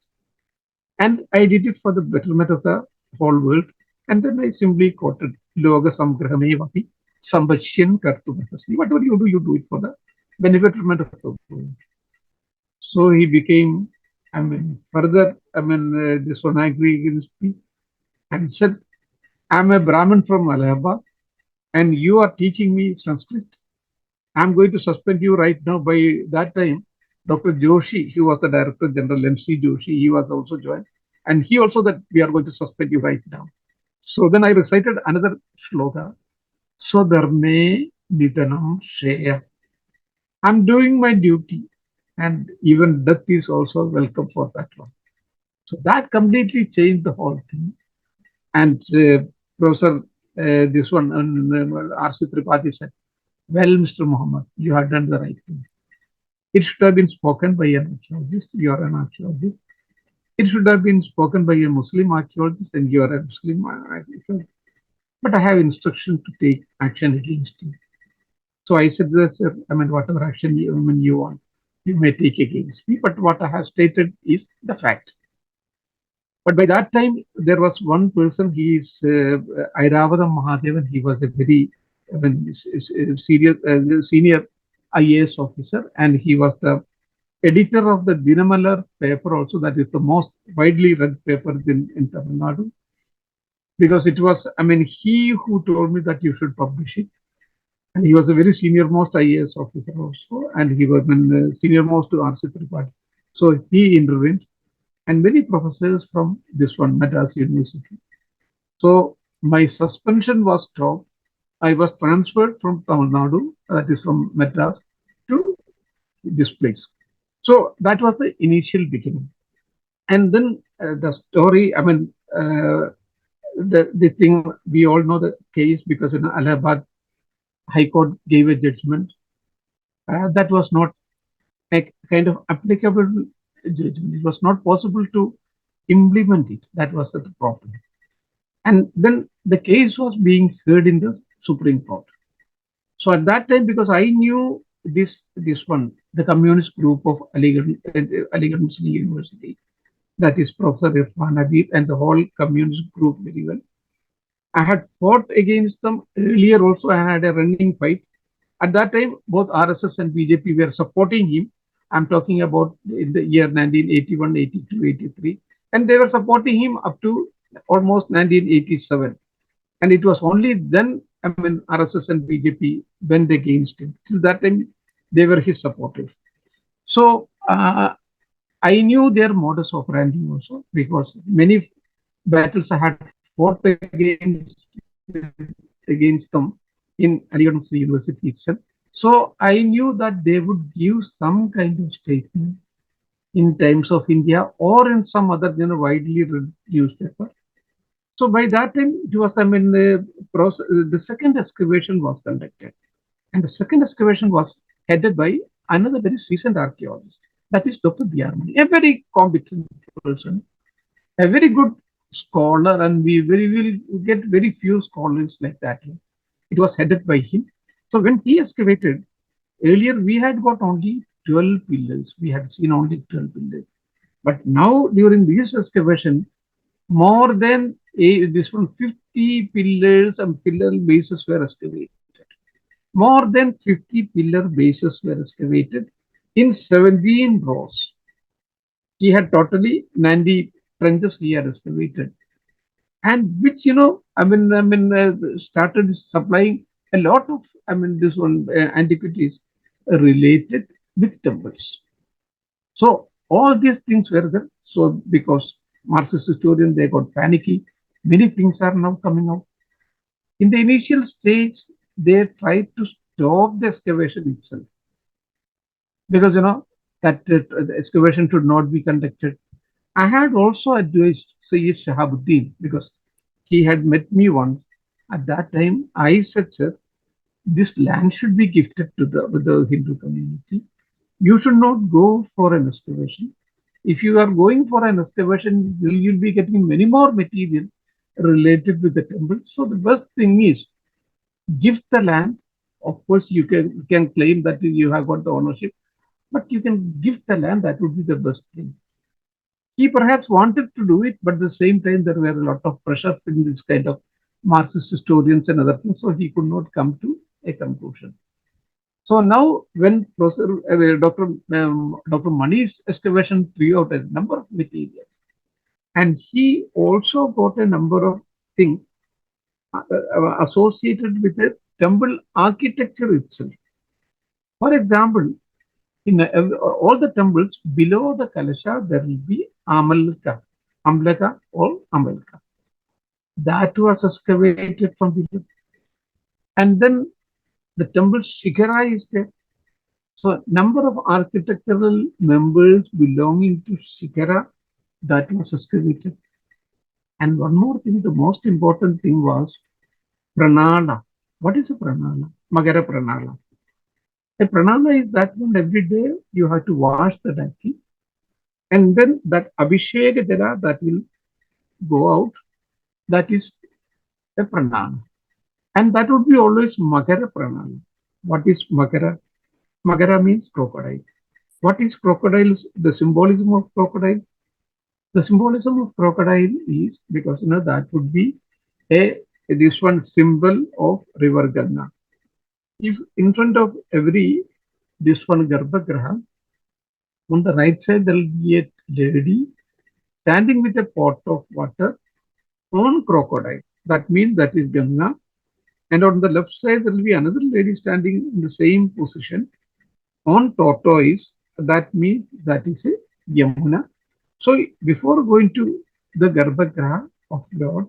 Speaker 2: And I did it for the betterment of the whole world. And then I simply quoted Loga Samgrahame Vapi Sambashyan Kartumahasli. Whatever you do it for the betterment of the world. So he became, further, this one agree against me and said, I'm a Brahmin from Allahabad and you are teaching me Sanskrit. I'm going to suspend you right now. By that time, Dr. Joshi, he was the Director General, MC Joshi, he was also joined. And he also that we are going to suspend you right now. So then I recited another shloka. So Dharme Nidanam Shreya. I'm doing my duty. And even death is also welcome for that one. So that completely changed the whole thing. And Professor, this one, R.C. Tripathi said, well, Mr. Muhammad, you have done the right thing. It should have been spoken by an archaeologist. You are an archaeologist. It should have been spoken by a Muslim archaeologist, and you are a Muslim archaeologist. But I have instruction to take action against you. So I said, sir, whatever action you want, you may take against me. But what I have stated is the fact. But by that time, there was one person, he is Airavadam Mahadevan. He was a very senior IAS officer, and he was the editor of the Dinamalar paper also, that is the most widely read paper in Tamil Nadu. Because it was, he who told me that you should publish it. And he was a very senior most IAS officer also, and he was senior most to R.C. Tripathi. So he intervened, and many professors from this one, Madras University. So my suspension was stopped. I was transferred from Tamil Nadu, that is from Madras, to this place. So that was the initial beginning. And then the story, the thing, we all know the case because in Allahabad, High Court gave a judgment that was not a kind of applicable judgment. It was not possible to implement it. That was the problem. And then the case was being heard in the Supreme Court. So at that time, because I knew this one, the communist group of Aligarh Muslim University, that is Professor Irfan Habib and the whole communist group very well. I had fought against them earlier also. I had a running fight. At that time, both RSS and BJP were supporting him. I'm talking about in the year 1981, 82, 83. And they were supporting him up to almost 1987. And it was only then, RSS and BJP went against him. Till that time, they were his supporters. So I knew their modus operandi also, because many battles I had fought against them in Aligarh Muslim University itself. So I knew that they would give some kind of statement in Times of India or in some other widely read newspaper. So by that time, it was, the second excavation was conducted. And the second excavation was headed by another very seasoned archaeologist, that is Dr. Dharma, a very competent person, a very good scholar, and we very will get very few scholars like that. It was headed by him. So when he excavated, earlier we had got only 12 pillars. We had seen only 12 pillars. But now during this excavation, more than this one 50 pillars and pillar bases were excavated. More than 50 pillar bases were excavated in 17 rows. He had totally 90 trenches he had excavated, and which started supplying a lot of this one antiquities related with temples. So all these things were there. So because Marxist historians they got panicky, many things are now coming out. In the initial stage, they tried to stop the excavation itself because that the excavation should not be conducted. I had also advised Sayyid Shahabuddin because he had met me once. At that time, I said, sir, this land should be gifted to the Hindu community. You should not go for an excavation. If you are going for an excavation, you'll be getting many more material related with the temple. So the best thing is give the land. Of course, you can claim that you have got the ownership, but you can give the land. That would be the best thing. He perhaps wanted to do it, but at the same time there were a lot of pressure in this kind of Marxist historians and other things, so he could not come to a conclusion. So now, when Dr. Mani's excavation threw out a number of materials, and he also got a number of things associated with the temple architecture itself. For example, in all the temples below the Kalasha, there will be Amlaka or Amalka. That was excavated from below. And then the temple Shikara is there. So number of architectural members belonging to Shikara that was excavated. And one more thing, the most important thing was Pranala. What is a Pranala? Magara Pranala. A Pranala is that one every day you have to wash the donkey, and then that Abhishek Jala that will go out, that is a Pranala. And that would be always Magara Pranala. What is Magara? Magara means crocodile. What is crocodile? The symbolism of crocodile? The symbolism of crocodile is because that would be a this one symbol of river Ganga. If in front of every this one Garbhagraha, on the right side there will be a lady standing with a pot of water on crocodile. That means that is Ganga. And on the left side there will be another lady standing in the same position on tortoise. That means that is a Yamuna. So before going to the Garbhagraha of Lord,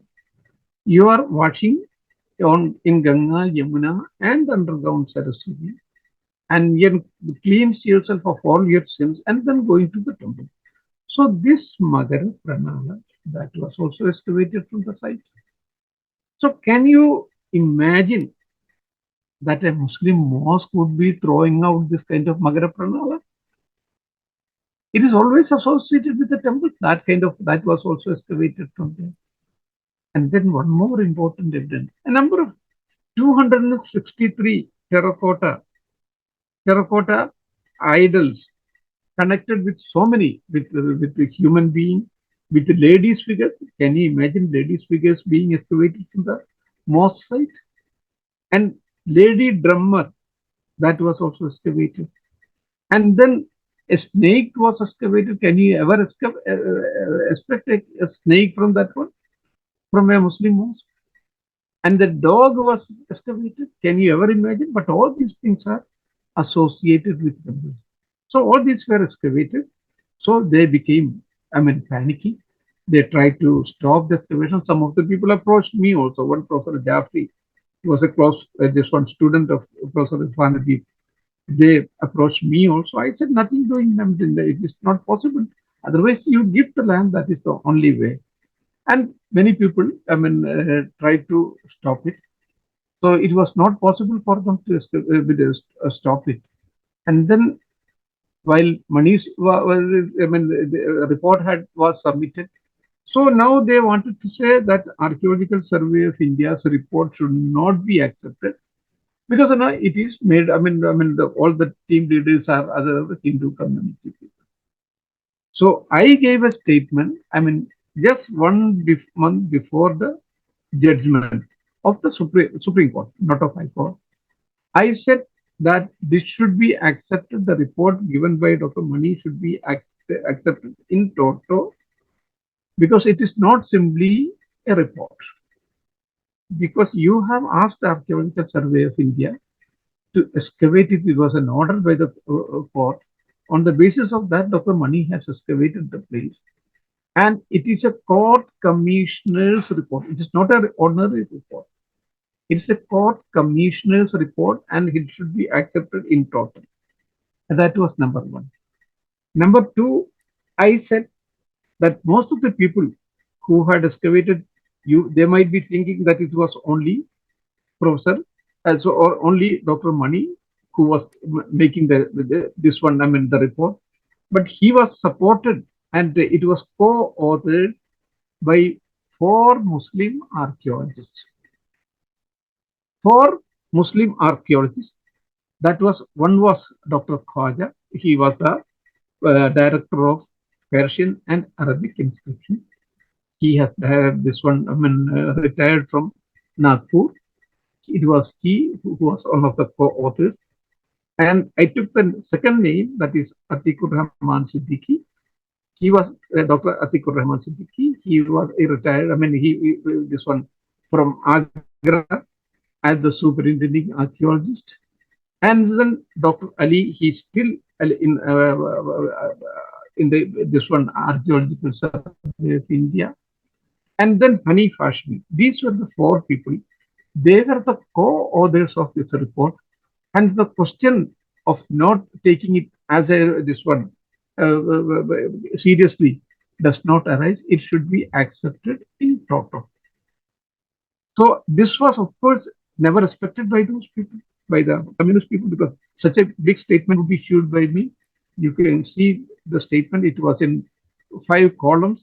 Speaker 2: you are washing in Ganga, Yamuna, and underground Saraswati, and you cleanse yourself of all your sins, and then going to the temple. So this Magara Pranala that was also excavated from the site. So can you imagine that a Muslim mosque would be throwing out this kind of Magara Pranala? It is always associated with the temple. That was also excavated from there. And then one more important evidence: a number of 263 terracotta idols connected with so many with the human being, with the ladies' figures. Can you imagine ladies' figures being excavated from the mosque site? And lady drummer that was also excavated. And then a snake was excavated. Can you ever expect a snake from that one, from a Muslim mosque? And the dog was excavated. Can you ever imagine? But all these things are associated with them. So all these were excavated. So they became, panicky. They tried to stop the excavation. Some of the people approached me also. One Professor Jaffrey, he was a close, this one student of Professor Irfan. They approached me also. I said, nothing doing them. It is not possible. Otherwise, you give the land. That is the only way. And many people, tried to stop it. So it was not possible for them to stop it. And then, while Manish, the report was submitted, So now they wanted to say that Archaeological Survey of India's report should not be accepted because it is made. All the team leaders are other Hindu community people. So I gave a statement. Just month before the judgment of the Supreme Court, not of High Court. I said that this should be accepted. The report given by Dr. Mani should be accepted in toto because it is not simply a report. Because you have asked the Archaeological Survey of India to excavate it. It was an order by the court. On the basis of that, Dr. Mani has excavated the place. And it is a court commissioner's report. It is not an ordinary report. It's a court commissioner's report and it should be accepted in total. And that was number one. Number two, I said that most of the people who had excavated they might be thinking that it was only Professor, also or only Dr. Mani who was making this one, the report. But he was supported and it was co-authored by 4 Muslim archaeologists. 4 Muslim archaeologists. That was one was Dr. Khwaja. He was the director of Persian and Arabic inscription. He has this one. Retired from Nagpur. It was he who was one of the co-authors. And I took the second name, that is Atikur Rahman Siddiqui. He was Dr. Atikur Rahman Siddiqui. He was a retired. This one from Agra as the superintending archaeologist. And then Dr. Ali, he's still in this one Archaeological Survey of India. And then Hanif Hashmi. These were the 4 people. They were the co-authors of this report. And the question of not taking it as this one seriously does not arise. It should be accepted in toto. So this was, of course, never respected by those people, by the communist people, because such a big statement would be issued by me. You can see the statement. It was in 5 columns.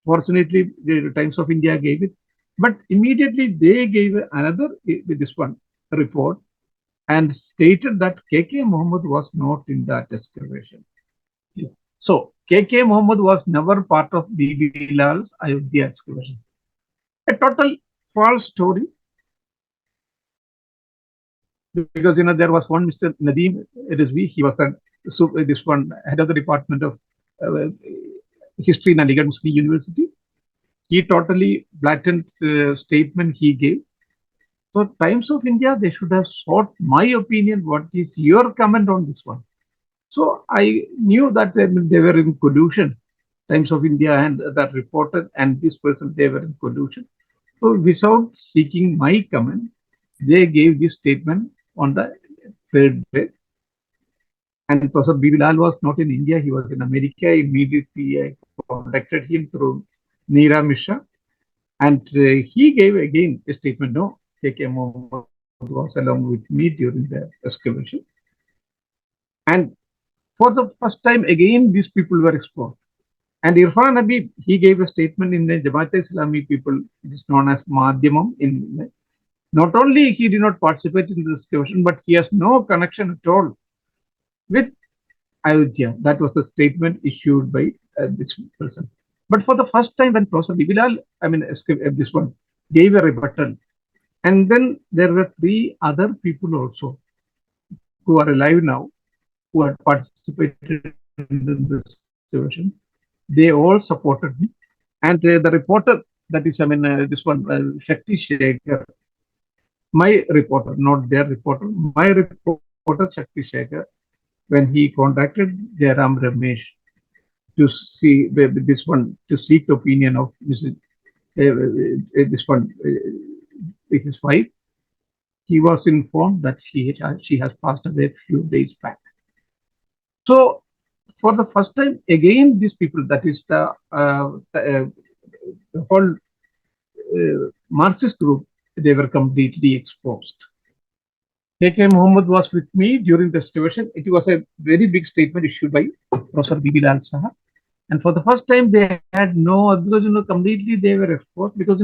Speaker 2: Fortunately, the Times of India gave it. But immediately they gave another, this one, report and stated that K.K. Muhammed was not in that excavation. So K.K. Muhammed was never part of B.B. Lal's Ayodhya excavation. A total false story. Because there was one Mr. Nadeem Rizvi, he was this one head of the Department of History in Aligarh Muslim University. He totally blatant statement he gave. So Times of India, they should have sought my opinion. What is your comment on this one? So I knew that they were in collusion. Times of India and that reporter and this person, they were in collusion. So without seeking my comment, they gave this statement on the 3rd day. And Professor B.B. Lal was not in India, he was in America. Immediately I contacted him through Neera Mishra. And he gave again a statement, no, K.K. Muhammed was along with me during the excavation. And for the first time, again, these people were exposed. And Irfan Habib, he gave a statement in the Jamaat-e-Islami people, it is known as Madhyamam. Not only he did not participate in the excavation, but he has no connection at all with Ayodhya. That was the statement issued by this person. But for the first time, when Professor Bilal, this one, gave a rebuttal, and then there were 3 other people also who are alive now, who had participated in this excavation. They all supported me. And the reporter, that is, this one, Shakti Shekhar, my reporter, not their reporter, my reporter, Shakti Shekhar, when he contacted Jairam Ramesh to see this one, to seek the opinion of Mrs. This one, his wife, he was informed that she has passed away a few days back. So for the first time, again, these people, that is the whole Marxist group, they were completely exposed. K.K. Muhammed was with me during the excavation. It was a very big statement issued by Professor B.B. Lal Saha. And for the first time, they had no, because completely they were exposed, because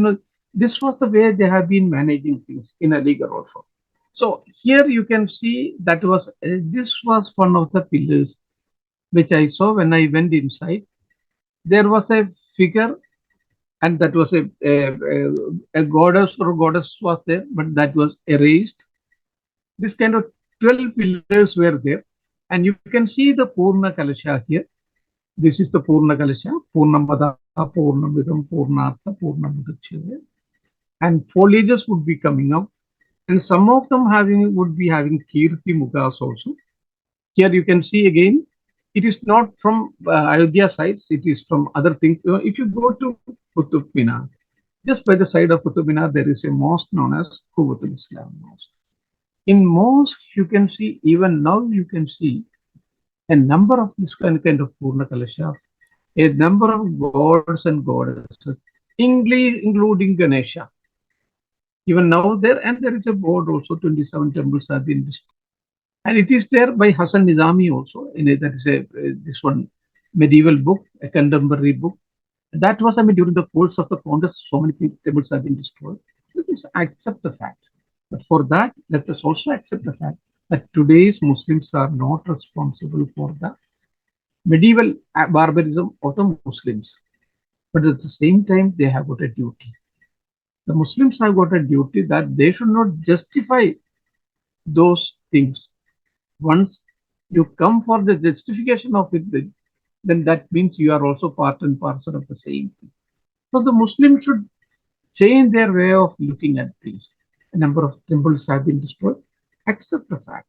Speaker 2: this was the way they have been managing things in Aligarh also. So here you can see that this was one of the pillars which I saw when I went inside. There was a figure, and that was a goddess or goddess was there, but that was erased. This kind of 12 pillars were there, and you can see the Purna Kalasha here. This is the Purna Kalasha, Purnamada, Purnamidam, Purnartha, Purnamudachyaya, and foliages would be coming up, and some of them having would be having Kirti Mugas also. Here you can see again, it is not from Ayodhya sites, it is from other things. If you go to Qutub Minar, just by the side of Qutub Minar, there is a mosque known as Quwwatul Islam Mosque. In mosque, you can see, even now you can see a number of this kind of Purna Kalasha, a number of gods and goddesses, including Ganesha. Even now there, and there is a board also, 27 temples have been destroyed. And it is there by Hassan Nizami also. That is this one medieval book, a contemporary book. That was, during the course of the contest, so many temples have been destroyed. Let us accept the fact. But for that, let us also accept the fact that today's Muslims are not responsible for the medieval barbarism of the Muslims. But at the same time, they have got a duty. The Muslims have got a duty that they should not justify those things. Once you come for the justification of it, then that means you are also part and parcel of the same thing. So the Muslims should change their way of looking at things. A number of temples have been destroyed. Accept the fact.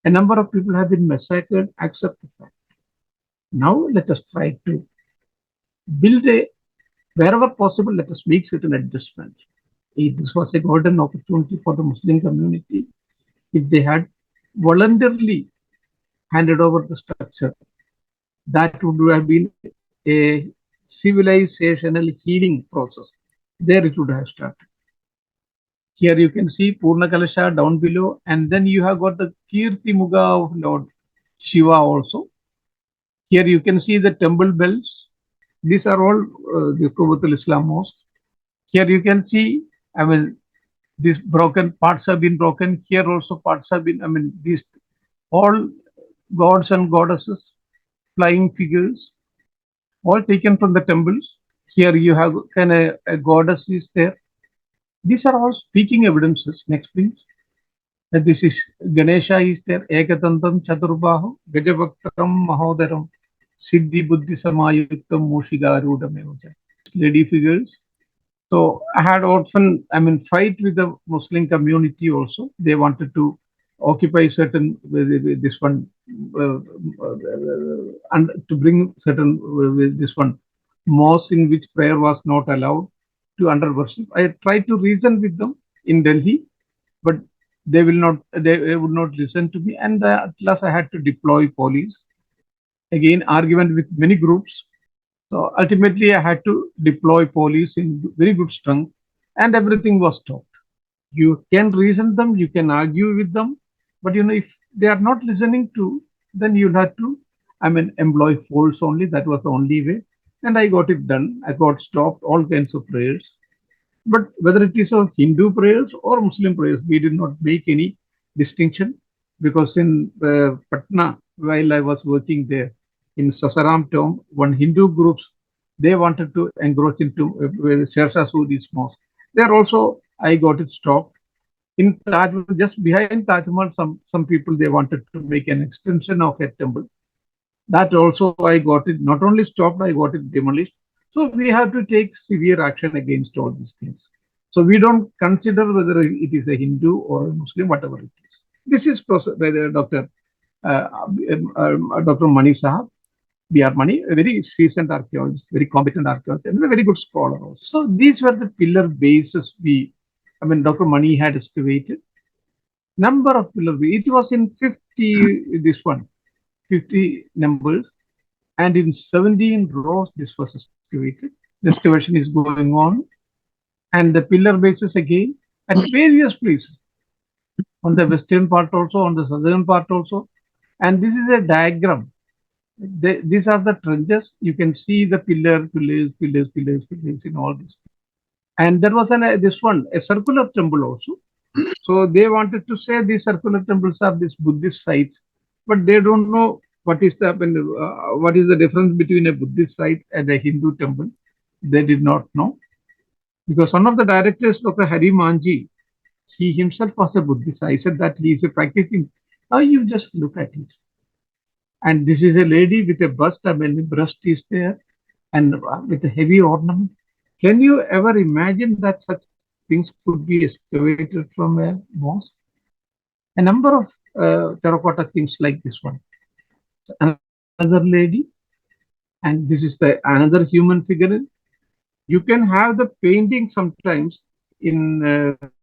Speaker 2: A number of people have been massacred. Accept the fact. Now let us try to build wherever possible, let us make certain adjustments. This was a golden opportunity for the Muslim community. If they had voluntarily handed over the structure, that would have been a civilizational healing process. There it would have started. Here you can see Purna Kalasha down below, and then you have got the Kirti Muga of Lord Shiva also. Here you can see the temple bells. These are all the Quwwatul Islam Mosque. Here you can see, these broken parts have been broken. Here also parts have been, these all gods and goddesses, flying figures, all taken from the temples. Here you have a goddess is there. These are all speaking evidences. Next, please. This is Ganesha is there. Ekatantam Chaturbahu Gajavaktaram Mahodaram Siddhi Buddhi Samayuktam Mushigarudam. Lady figures. So I had often, fight with the Muslim community also. They wanted to occupy certain, this one, and to bring certain, this one, mosque in which prayer was not allowed to under worship. I tried to reason with them in Delhi, but they would not listen to me. And at last I had to deploy police. Again, argument with many groups. So ultimately, I had to deploy police in very good strength, and everything was stopped. You can reason them, you can argue with them, but if they are not listening to, then you'll have to, employ force only. That was the only way, and I got it done. I got stopped all kinds of prayers, but whether it is of Hindu prayers or Muslim prayers, we did not make any distinction, because in Patna, while I was working there, in Sasaram tomb, one Hindu groups, they wanted to encroach into Shershah Suri's mosque. There also, I got it stopped. In Taj, just behind Taj Mahal, some people, they wanted to make an extension of a temple. That also I got it not only stopped, I got it demolished. So we have to take severe action against all these things. So we don't consider whether it is a Hindu or a Muslim, whatever it is. This is Dr. Dr. Mani Sahab. B.R. Mani, a very seasoned archaeologist, very competent archaeologist, and a very good scholar also. So these were the pillar bases Dr. Mani had excavated. Number of pillar bases. It was in 50 numbers, and in 17 rows this was excavated. The excavation is going on, and the pillar bases again at various places, on the western part also, on the southern part also. And this is a diagram. These are the trenches. You can see the pillars in all this. And there was this one, a circular temple also. So they wanted to say these circular temples are these Buddhist sites, but they don't know what is the difference between a Buddhist site and a Hindu temple. They did not know, because one of the directors, Dr. Hari Manji, he himself was a Buddhist. I said that he is a practicing. Now you just look at it, and this is a lady with a bust. Breast is there, and with a heavy ornament. Can you ever imagine that such things could be excavated from a mosque? A number of terracotta things like this one. Another lady, and this is the another human figure. You can have the painting sometimes in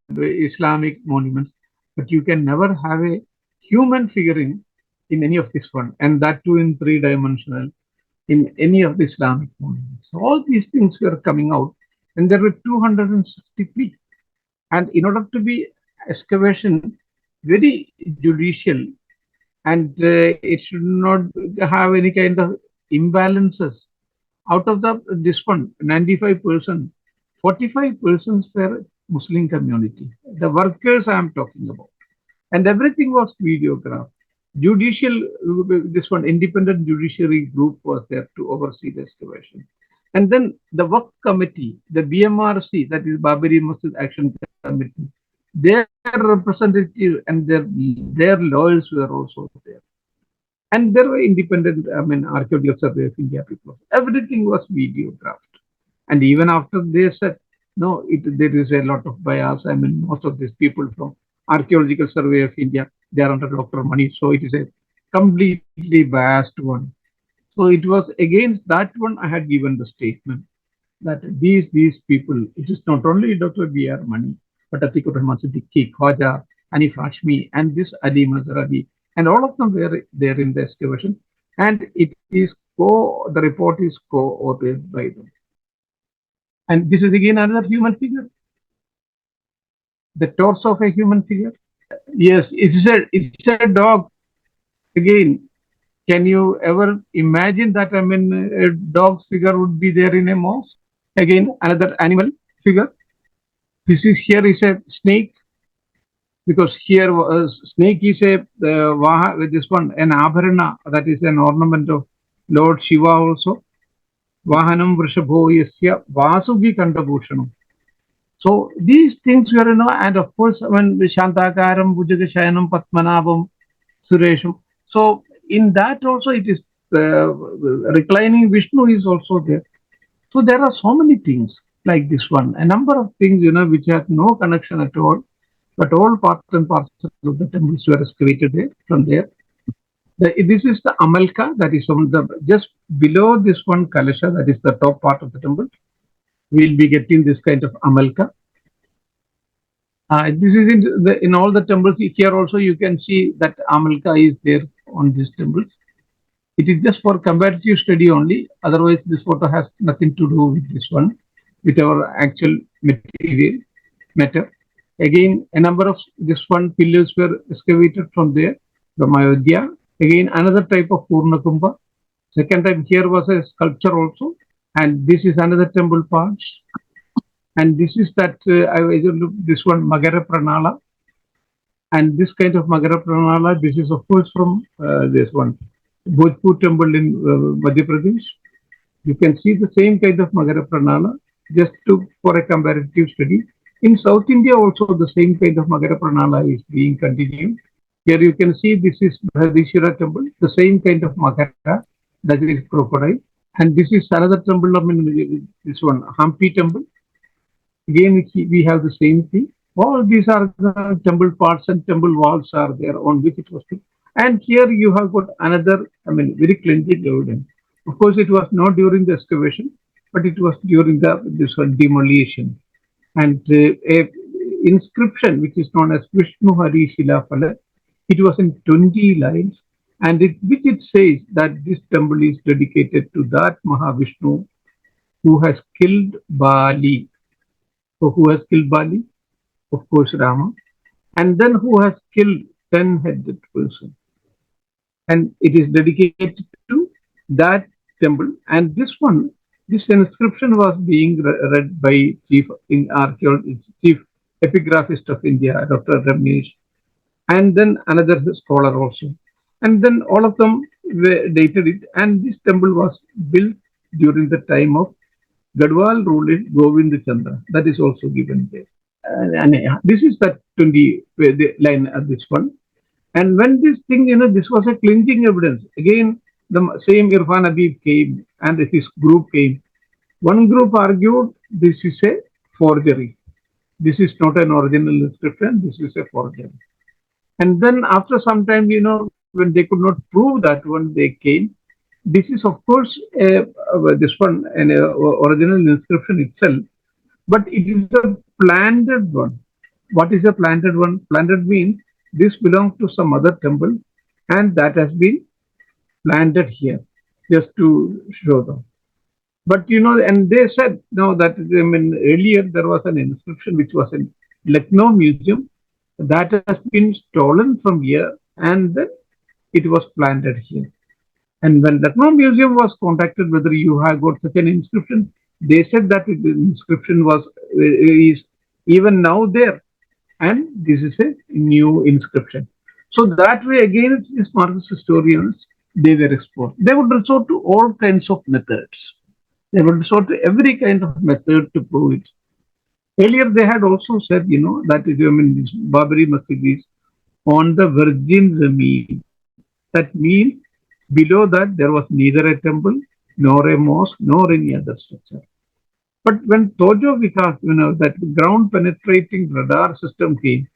Speaker 2: the Islamic monuments, but you can never have a human figurine in any of this one, and that too in three-dimensional in any of the Islamic monuments. So all these things were coming out, and there were 263. And in order to be excavation, very judicial, and it should not have any kind of imbalances. Out of the this one, 95%, 45% were Muslim community. The workers I am talking about, and everything was videographed. Judicial, this one independent judiciary group was there to oversee the excavation. And then the work committee, the BMRC, that is Babari Masjid Action Committee, their representative and their lawyers were also there. And there were independent, Archeological Survey of India people. Everything was videographed. And even after they said, no, there is a lot of bias. Most of these people from Archeological Survey of India, they are under Dr. Money. So it is a completely biased one. So it was against that one I had given the statement that these people, it is not only Dr. B.R. Mani, but Atikur Rahman Siddiqui, Khwaja, Anif Hashmi, and this Ali Mazhar Ali, and all of them were there in the excavation. And the report is co-authored by them. And this is again another human figure, the torso of a human figure. Yes, it's a dog. Again, can you ever imagine that? A dog's figure would be there in a mosque. Again, another animal figure. Here is a snake, because here snake is with this one an abharana, that is an ornament of Lord Shiva also. Vahanam Vrishabho Yasya Vasugi Kandabhushanam. So these things were, and of course, when Shantakaram, Bhujagashayanam, Patmanabham, Suresham. So in that also it is reclining Vishnu is also there. So there are so many things like this one, a number of things, which have no connection at all, but all parts and parcels of the temples were excavated there, from there. This is the Amalka, that is from the just below this one Kalasha, that is the top part of the temple. We'll be getting this kind of Amalka. This is in all the temples. Here also you can see that Amalka is there on these temples. It is just for comparative study only. Otherwise, this photo has nothing to do with this one, with our actual material matter. Again, a number of this one pillars were excavated from there, from Ayodhya. Again, another type of Purna Kumbha. Second time here was a sculpture also, and this is another temple part. And this is that I looked this one Magara Pranala, and this kind of Magara Pranala. This is of course from this one Bhojpur temple in Madhya Pradesh. You can see the same kind of Magara Pranala, just for a comparative study. In South India also the same kind of Magara Pranala is being continued. Here you can see this is Brihadishwara temple, the same kind of Magara, that is crocodile. And this is another temple, this one Hampi temple. Again, we have the same thing. All these are the temple parts and temple walls are there on which it was built. And here you have got another, very cleansing evidence. Of course, it was not during the excavation, but it was during this one demolition. And a inscription which is known as Vishnu Hari Shila Phala, it was in 20 lines, and which it says that this temple is dedicated to that Mahavishnu who has killed Bali. So who has killed Bali? Of course, Rama. And then who has killed 10-headed person? And it is dedicated to that temple. And this one, this inscription was being read by chief in archaeology, chief epigraphist of India, Dr. Ramesh, and then another scholar also. And then all of them dated it. And this temple was built during the time of Gadwal ruler Govind Chandra. That is also given there. And this is the 20 the line of this one. And when this thing, this was a clinching evidence. Again, the same Irfan Habib came and his group came. One group argued this is a forgery. This is not an original inscription. This is a forgery. And then after some time, when they could not prove that one, they came. This is, of course, this one, an original inscription itself, but it is a planted one. What is a planted one? Planted means this belongs to some other temple and that has been planted here just to show them. But and they said no that earlier there was an inscription which was in Lucknow Museum that has been stolen from here and then it was planted here. And when Lucknow Museum was contacted whether you have got such an inscription, they said that the inscription was is even now there, and this is a new inscription. So that way, again, these Marxist historians they were exposed. They would resort to all kinds of methods. They would resort to every kind of method to prove it. Earlier, they had also said, that these Babri Masjid is on the virgin Zameen. That means below that there was neither a temple, nor a mosque, nor any other structure. But when Tojo Vikas, that ground penetrating radar system came,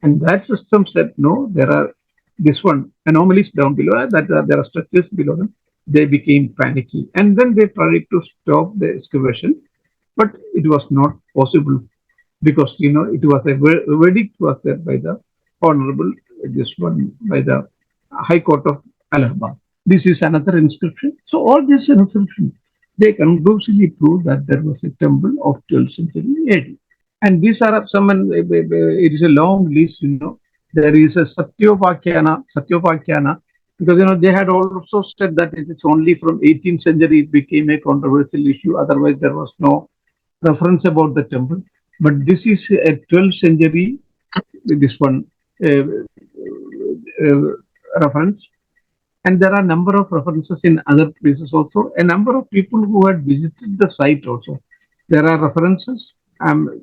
Speaker 2: and that system said, no, there are this one anomalies down below, that there are structures below them, they became panicky. And then they tried to stop the excavation, but it was not possible because, it was a verdict was there by the Honorable, this one, by the High Court of Allahabad. This is another inscription. So all these inscriptions, they conclusively prove that there was a temple of 12th century AD. And these are some, it is a long list, There is a Satyopakyana, because, they had also said that it is only from 18th century it became a controversial issue. Otherwise, there was no reference about the temple. But this is a 12th century, this one, reference. And there are a number of references in other places also. A number of people who had visited the site also. There are references. I'm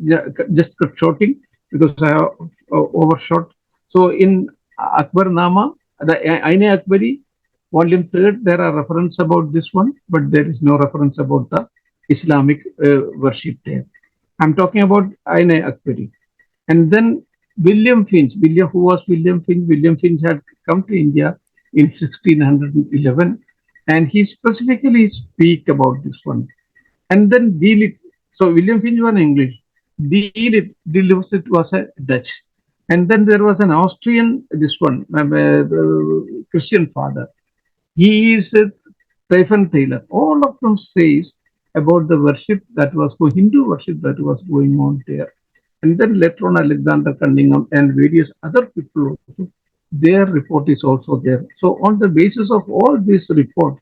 Speaker 2: just shorting because I have overshot. So in Akbar Nama, the Aine Akbari, volume 3rd, there are references about this one, but there is no reference about the Islamic worship there. I'm talking about Aine Akbari. And then William Finch, who was William Finch? William Finch had come to India in 1611, and he specifically speak about this one. And then Delit, so William Finch was English, Delit was a Dutch. And then there was an Austrian, this one, Christian father. He is Stephen Taylor. All of them says about the worship that was, Hindu worship that was going on there. And then later on Alexander Cunningham and various other people also, their report is also there. So on the basis of all this report,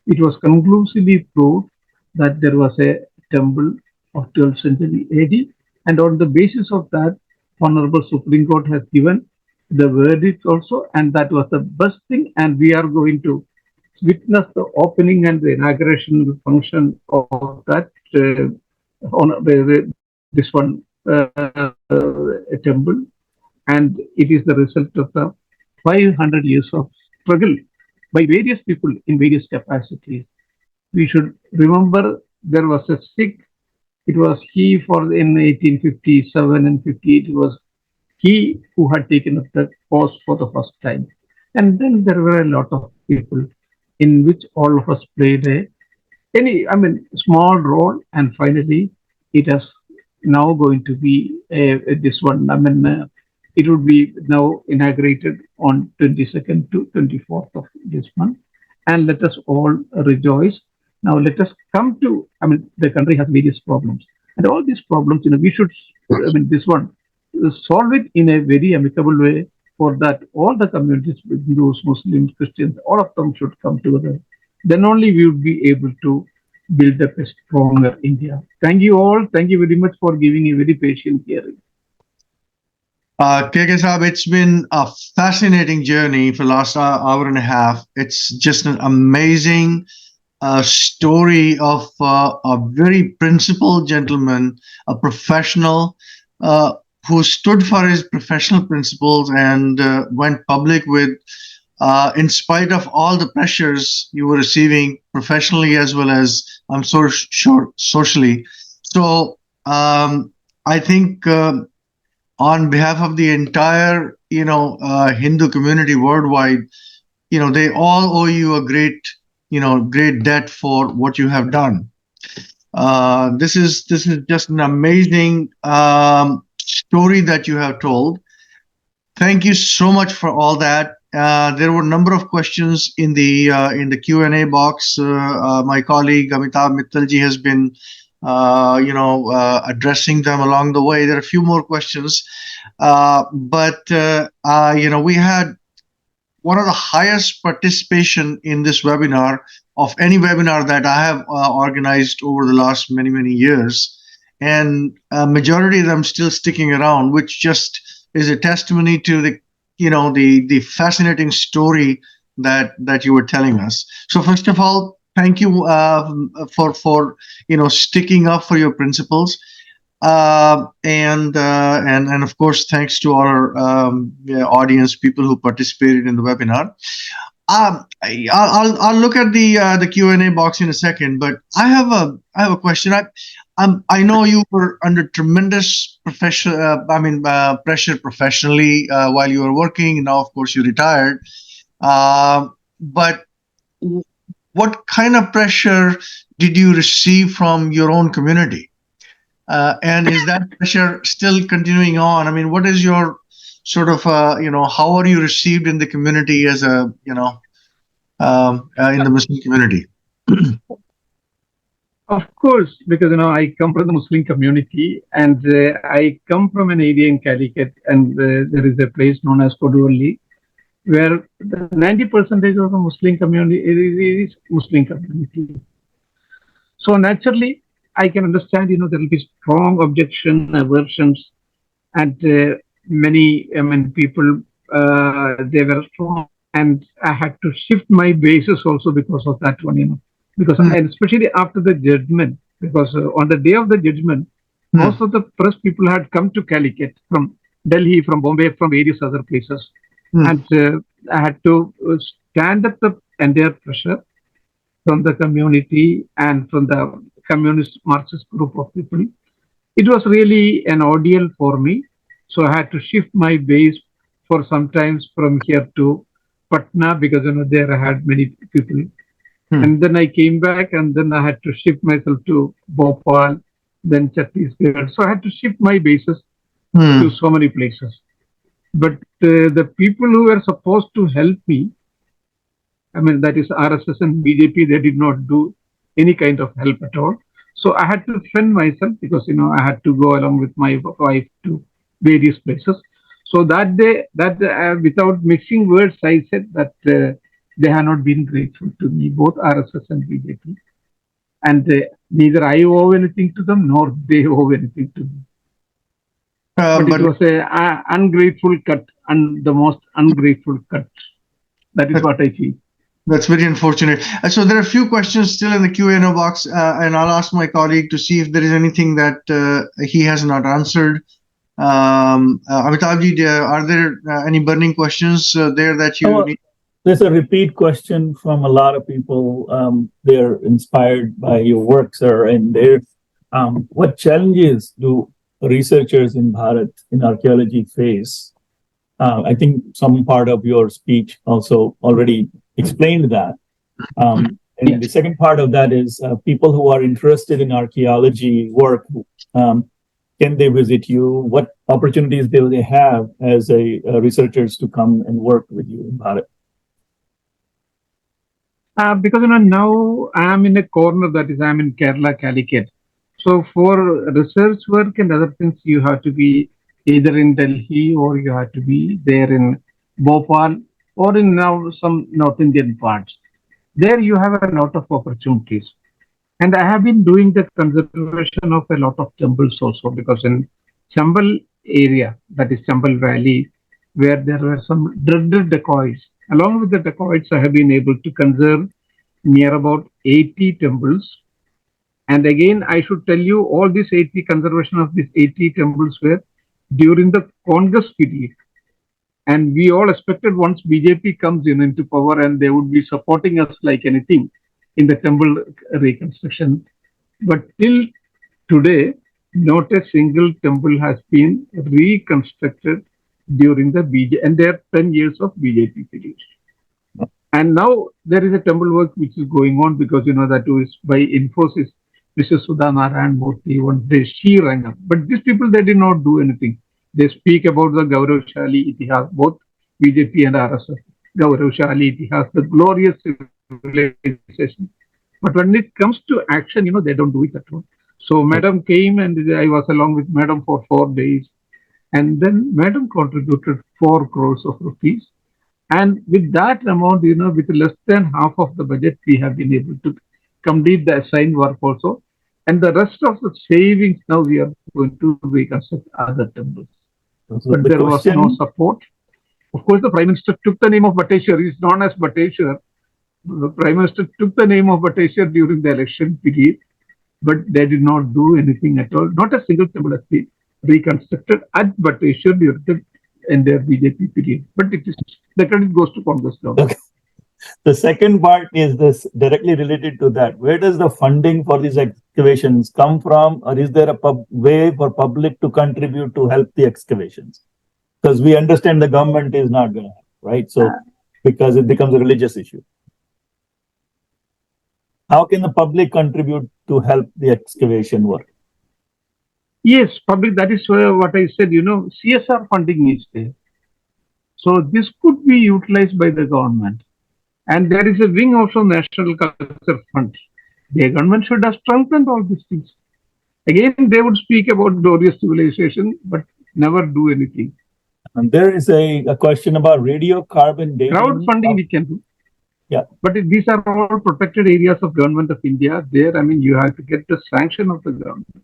Speaker 2: it was conclusively proved that there was a temple of 12th century AD. And on the basis of that, Honorable Supreme Court has given the verdict also, and that was the best thing. And we are going to witness the opening and the inauguration function of that this one temple, and it is the result of the 500 years of struggle by various people in various capacities. We should remember there was a Sikh. It was he for in 1857 and 58. It was he who had taken up the cause for the first time, and then there were a lot of people in which all of us played small role, and finally it has now going to be this one. It would be now inaugurated on 22nd to 24th of this month, and let us all rejoice. Now let us come to. The country has various problems, and all these problems, we should. This one solve it in a very amicable way. For that, all the communities, Hindus, Muslims, Christians, all of them should come together then only we would be able to build up a stronger India. Thank you all. Thank you very much for giving a very patient hearing.
Speaker 1: KK Saab, it's been a fascinating journey for the last hour and a half. It's just an amazing story of a very principled gentleman, a professional who stood for his professional principles and went public with, in spite of all the pressures you were receiving professionally as well as, I'm so sure, socially. So I think on behalf of the entire, Hindu community worldwide, they all owe you a great debt for what you have done. This is just an amazing story that you have told. Thank you so much for all that. There were a number of questions in the Q&A box. My colleague Amitabh Mittalji has been addressing them along the way. There are a few more questions, but we had one of the highest participation in this webinar of any webinar that I have organized over the last many years, and a majority of them still sticking around, which just is a testimony to the fascinating story that you were telling us. So first of all, thank you for sticking up for your principles, and of course thanks to our audience, people who participated in the webinar. I'll look at the Q&A box in a second, but I have a question. I know you were under tremendous pressure professionally while you were working. Now, of course, you retired. But what kind of pressure did you receive from your own community? And is that pressure still continuing on? I mean, what is your sort of, how are you received in the community as in the Muslim community?
Speaker 2: Of course, because I come from the Muslim community, and I come from an area in Calicut, and there is a place known as Koduvally, where 90% of the Muslim community is Muslim community. So naturally, I can understand, there will be strong objection, aversions, and many, people, they were strong, and I had to shift my bases also because of that one, because and especially after the judgment, because on the day of the judgment, most of the press people had come to Calicut from Delhi, from Bombay, from various other places, and I had to stand up the entire pressure from the community and from the communist Marxist group of people. It was really an ordeal for me, so I had to shift my base for sometimes from here to Patna, because there I had many people. And then I came back, and then I had to shift myself to Bhopal, then Chhattisgarh. So I had to shift my bases to so many places. But the people who were supposed to help me, that is RSS and BJP, they did not do any kind of help at all. So I had to fend myself, because I had to go along with my wife to various places. So that day, without mixing words, I said that they have not been grateful to me, both RSS and BJP. And neither I owe anything to them, nor they owe anything to me. But it was an ungrateful cut, and the most ungrateful cut. That is what I feel.
Speaker 1: That's very unfortunate. So there are a few questions still in the Q&A box, and I'll ask my colleague to see if there is anything that he has not answered. Amitabhji, are there any burning questions there that you need?
Speaker 3: There's a repeat question from a lot of people. They're inspired by your work, sir, and what challenges do researchers in Bharat in archaeology face? I think some part of your speech also already explained that. And the second part of that is people who are interested in archaeology work, can they visit you? What opportunities do they have as researchers to come and work with you in Bharat?
Speaker 2: Because now I am in a corner, that is, I am in Kerala, Calicut. So for research work and other things, you have to be either in Delhi, or you have to be there in Bhopal, or in now some North Indian parts. There you have a lot of opportunities. And I have been doing the conservation of a lot of temples also, because in Chambal area, that is Chambal Valley, where there were some dreaded dacoits. Along with the dacoits, I have been able to conserve near about 80 temples. And again, I should tell you, all these 80 conservation of these 80 temples were during the Congress period. And we all expected once BJP comes in into power and they would be supporting us like anything in the temple reconstruction. But till today, not a single temple has been reconstructed during the BJP, and there are 10 years of BJP period. And now there is a temple work which is going on, because that is by Infosys, Mr. Sudha Narayan Murthy, one day Srirangam. But these people, they did not do anything. They speak about the Gauravshali Itihas, both BJP and RSS. Gauravshali Itihas, the glorious civilization. But when it comes to action, they don't do it at all. So Madam came and I was along with Madam for 4 days. And then Madam contributed 4 crores of rupees. And with that amount, with less than half of the budget, we have been able to complete the assigned work also. And the rest of the savings, now we are going to reconstruct other temples.
Speaker 3: So
Speaker 2: But
Speaker 3: the
Speaker 2: there was
Speaker 3: question,
Speaker 2: no support. Of course, the Prime Minister took the name of Bhatteshwar. He is known as Bhatteshwar. The Prime Minister took the name of Bhatteshwar during the election period, but they did not do anything at all. Not a single temple has been reconstructed at Bhatteshwar during the entire BJP period. But the credit goes to Congress government.
Speaker 3: okay. The second part is this directly related to that. Where does the funding for these excavations come from, or is there a way for public to contribute to help the excavations? Because we understand the government is not going to, right? So, because it becomes a religious issue. How can the public contribute to help the excavation work?
Speaker 2: Yes, public, that is what I said, CSR funding is there. So this could be utilized by the government. And there is a wing also, National Culture Fund. The government should have strengthened all these things. Again, they would speak about glorious civilization, but never do anything.
Speaker 3: And there is a question about radiocarbon dating.
Speaker 2: Crowdfunding we can do.
Speaker 3: Yeah.
Speaker 2: But these are all protected areas of government of India. There, you have to get the sanction of the government.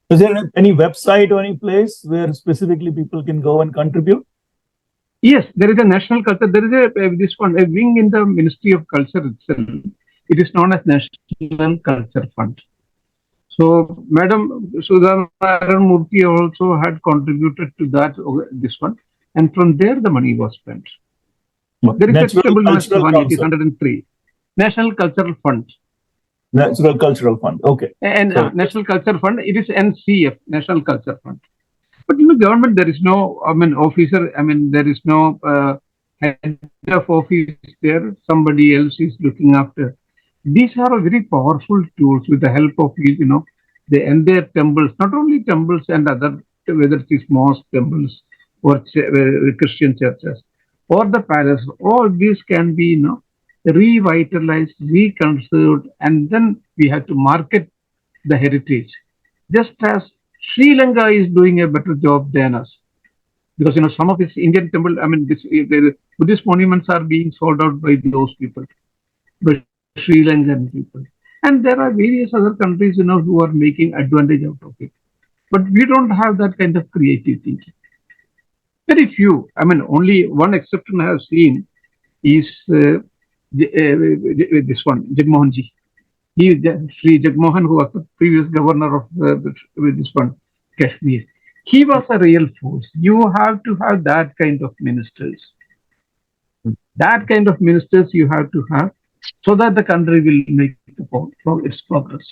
Speaker 3: Is there any website or any place where specifically people can go and contribute?
Speaker 2: Yes, there is a national culture. There is a wing in the Ministry of Culture itself. It is known as National Culture Fund. So, Madam Sudha Narayan Murthy also had contributed to this one, and from there the money was spent. There is a temple known as 103. National Cultural Fund.
Speaker 3: Natural Cultural Fund. Okay.
Speaker 2: And National Culture Fund, it is NCF, National Culture Fund. But government, there is no, officer, there is no head of office there. Somebody else is looking after. These are very powerful tools with the help of these, the entire temples, not only temples and other, whether it is mosque temples or Christian churches or the palace, all these can be, revitalized, reconserved, and then we have to market the heritage. Just as Sri Lanka is doing a better job than us. Because, some of these Indian temple, the Buddhist monuments are being sold out by those people, by Sri Lankan people. And there are various other countries, who are making advantage out of it. But we don't have that kind of creative thinking. Very few. Only one exception I have seen is this one, Jagmohan Ji. He is Sri Jagmohan, who was the previous governor of this one, Kashmir. He was a real force. You have to have that kind of ministers. That kind of ministers you have to have, so that the country will make its progress.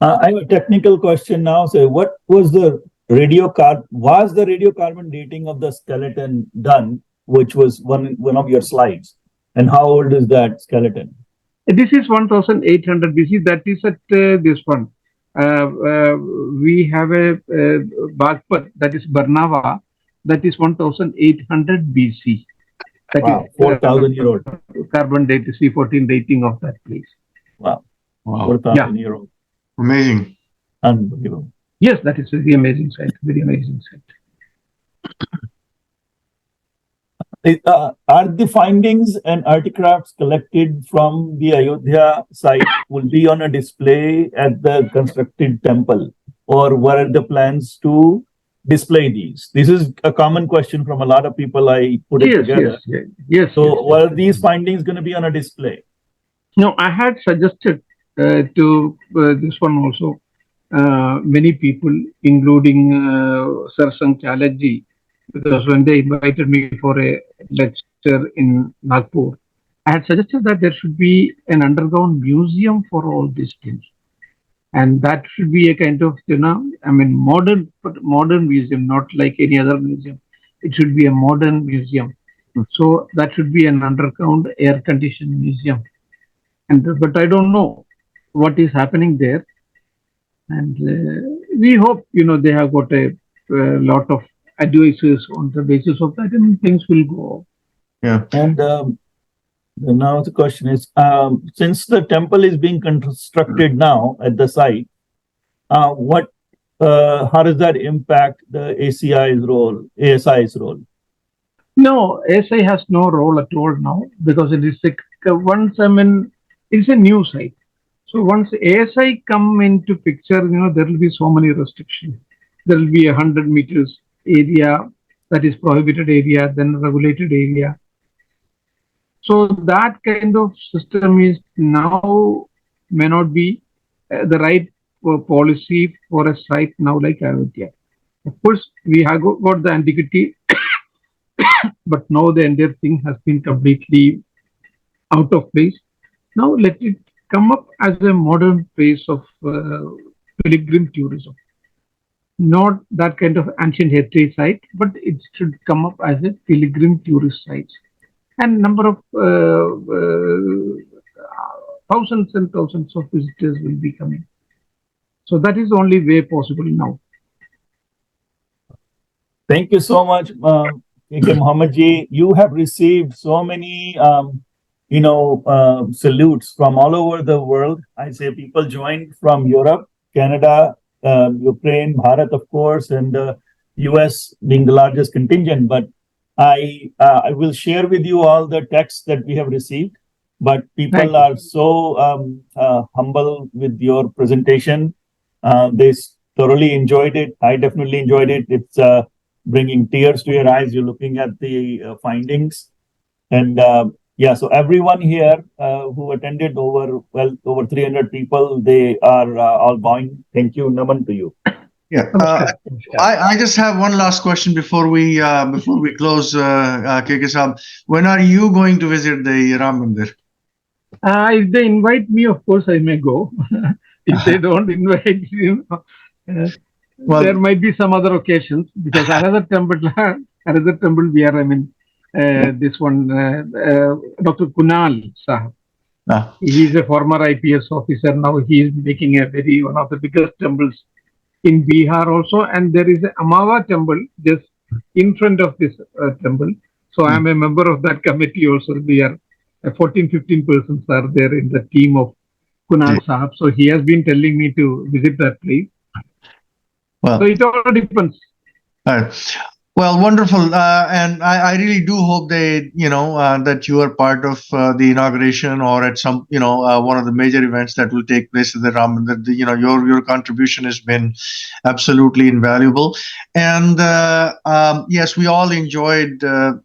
Speaker 3: I have a technical question now. So, what was the radiocarbon dating of the skeleton done, which was one of your slides? And how old is that skeleton?
Speaker 2: This is 1800 BC. That is at this one. We have a Bagpat, that is Barnava, that is 1800 BC. That
Speaker 3: wow,
Speaker 2: is
Speaker 3: 4,000 year old.
Speaker 2: Carbon date, C14 dating of that place.
Speaker 3: Wow. 4,000 year old.
Speaker 1: Amazing.
Speaker 3: Unbelievable.
Speaker 2: Yes, that is a very amazing site. Very amazing site.
Speaker 3: Are the findings and artifacts collected from the Ayodhya site will be on a display at the constructed temple, or what are the plans to display these? This is a common question from a lot of people. I put it together.
Speaker 2: Yes.
Speaker 3: So, what are these findings going to be on a display?
Speaker 2: No, I had suggested to this one also. Many people, including Sir Sanchalaji, because when they invited me for a lecture in Nagpur, I had suggested that there should be an underground museum for all these things, and that should be a kind of modern museum, not like any other museum. It should be a modern museum. So that should be an underground air-conditioned museum. And but I don't know what is happening there, and we hope they have got a lot of advisors on the basis of that, and things will go.
Speaker 1: Yeah.
Speaker 3: And now the question is, since the temple is being constructed now at the site, how does that impact the ASI's role?
Speaker 2: No, ASI has no role at all now, because it is it's a new site. So once ASI come into picture, there will be so many restrictions. There will be 100 meters area that is prohibited area, then regulated area. So that kind of system is now may not be the right policy for a site now like Ayodhya. Of course, we have got the antiquity, but now the entire thing has been completely out of place. Now let it come up as a modern place of pilgrim tourism. Not that kind of ancient heritage site, but it should come up as a pilgrim tourist site. And number of thousands and thousands of visitors will be coming. So that is the only way possible now.
Speaker 3: Thank you so much, K.K. Muhammed ji. You have received so many, salutes from all over the world. I say people joined from Europe, Canada, Ukraine, Bharat, of course, and US being the largest contingent. But I will share with you all the texts that we have received. But people are so humble with your presentation. They thoroughly enjoyed it. I definitely enjoyed it. It's bringing tears to your eyes. You're looking at the findings. And so everyone here who attended, over 300 people, they are all bowing. Thank you. Naman to you.
Speaker 1: Yeah. I just have one last question before we close, KK Saab. When are you going to visit the Ram Mandir?
Speaker 2: If they invite me, of course, I may go. If they don't invite, there might be some other occasions, because another temple we are, this one, Dr. Kunal Sahab. He is a former IPS officer. Now he is making one of the biggest temples in Bihar also. And there is a Amava temple just in front of this temple. So I am a member of that committee also. We are 14-15 persons are there in the team of Kunal Sahab. So he has been telling me to visit that place. Well, so it all depends.
Speaker 1: Well, wonderful, and I really do hope that you are part of the inauguration, or at some one of the major events that will take place at the Ram Mandir. Your contribution has been absolutely invaluable, and yes, we all enjoyed the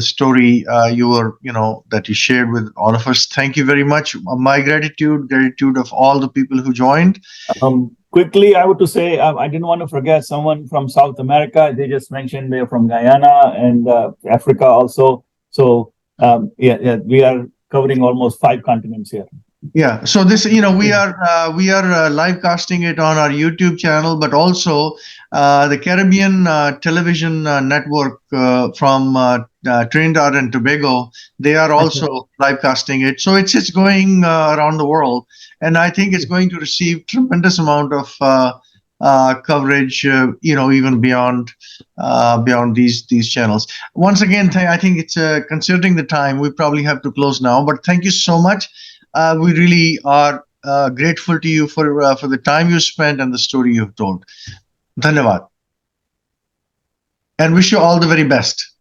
Speaker 1: story that you shared with all of us. Thank you very much. My gratitude of all the people who joined.
Speaker 3: Quickly, I would to say I didn't want to forget someone from South America. They just mentioned they're from Guyana and Africa also. So we are covering almost 5 continents here.
Speaker 1: Yeah. So this, we are live casting it on our YouTube channel, but also the Caribbean television network from Trinidad and Tobago. They are also live casting it. So it's going around the world, and I think it's going to receive tremendous amount of coverage. Even beyond these channels. Once again, I think it's considering the time, we probably have to close now. But thank you so much. We really are grateful to you for the time you spent and the story you've told. Dhanyavad. And wish you all the very best.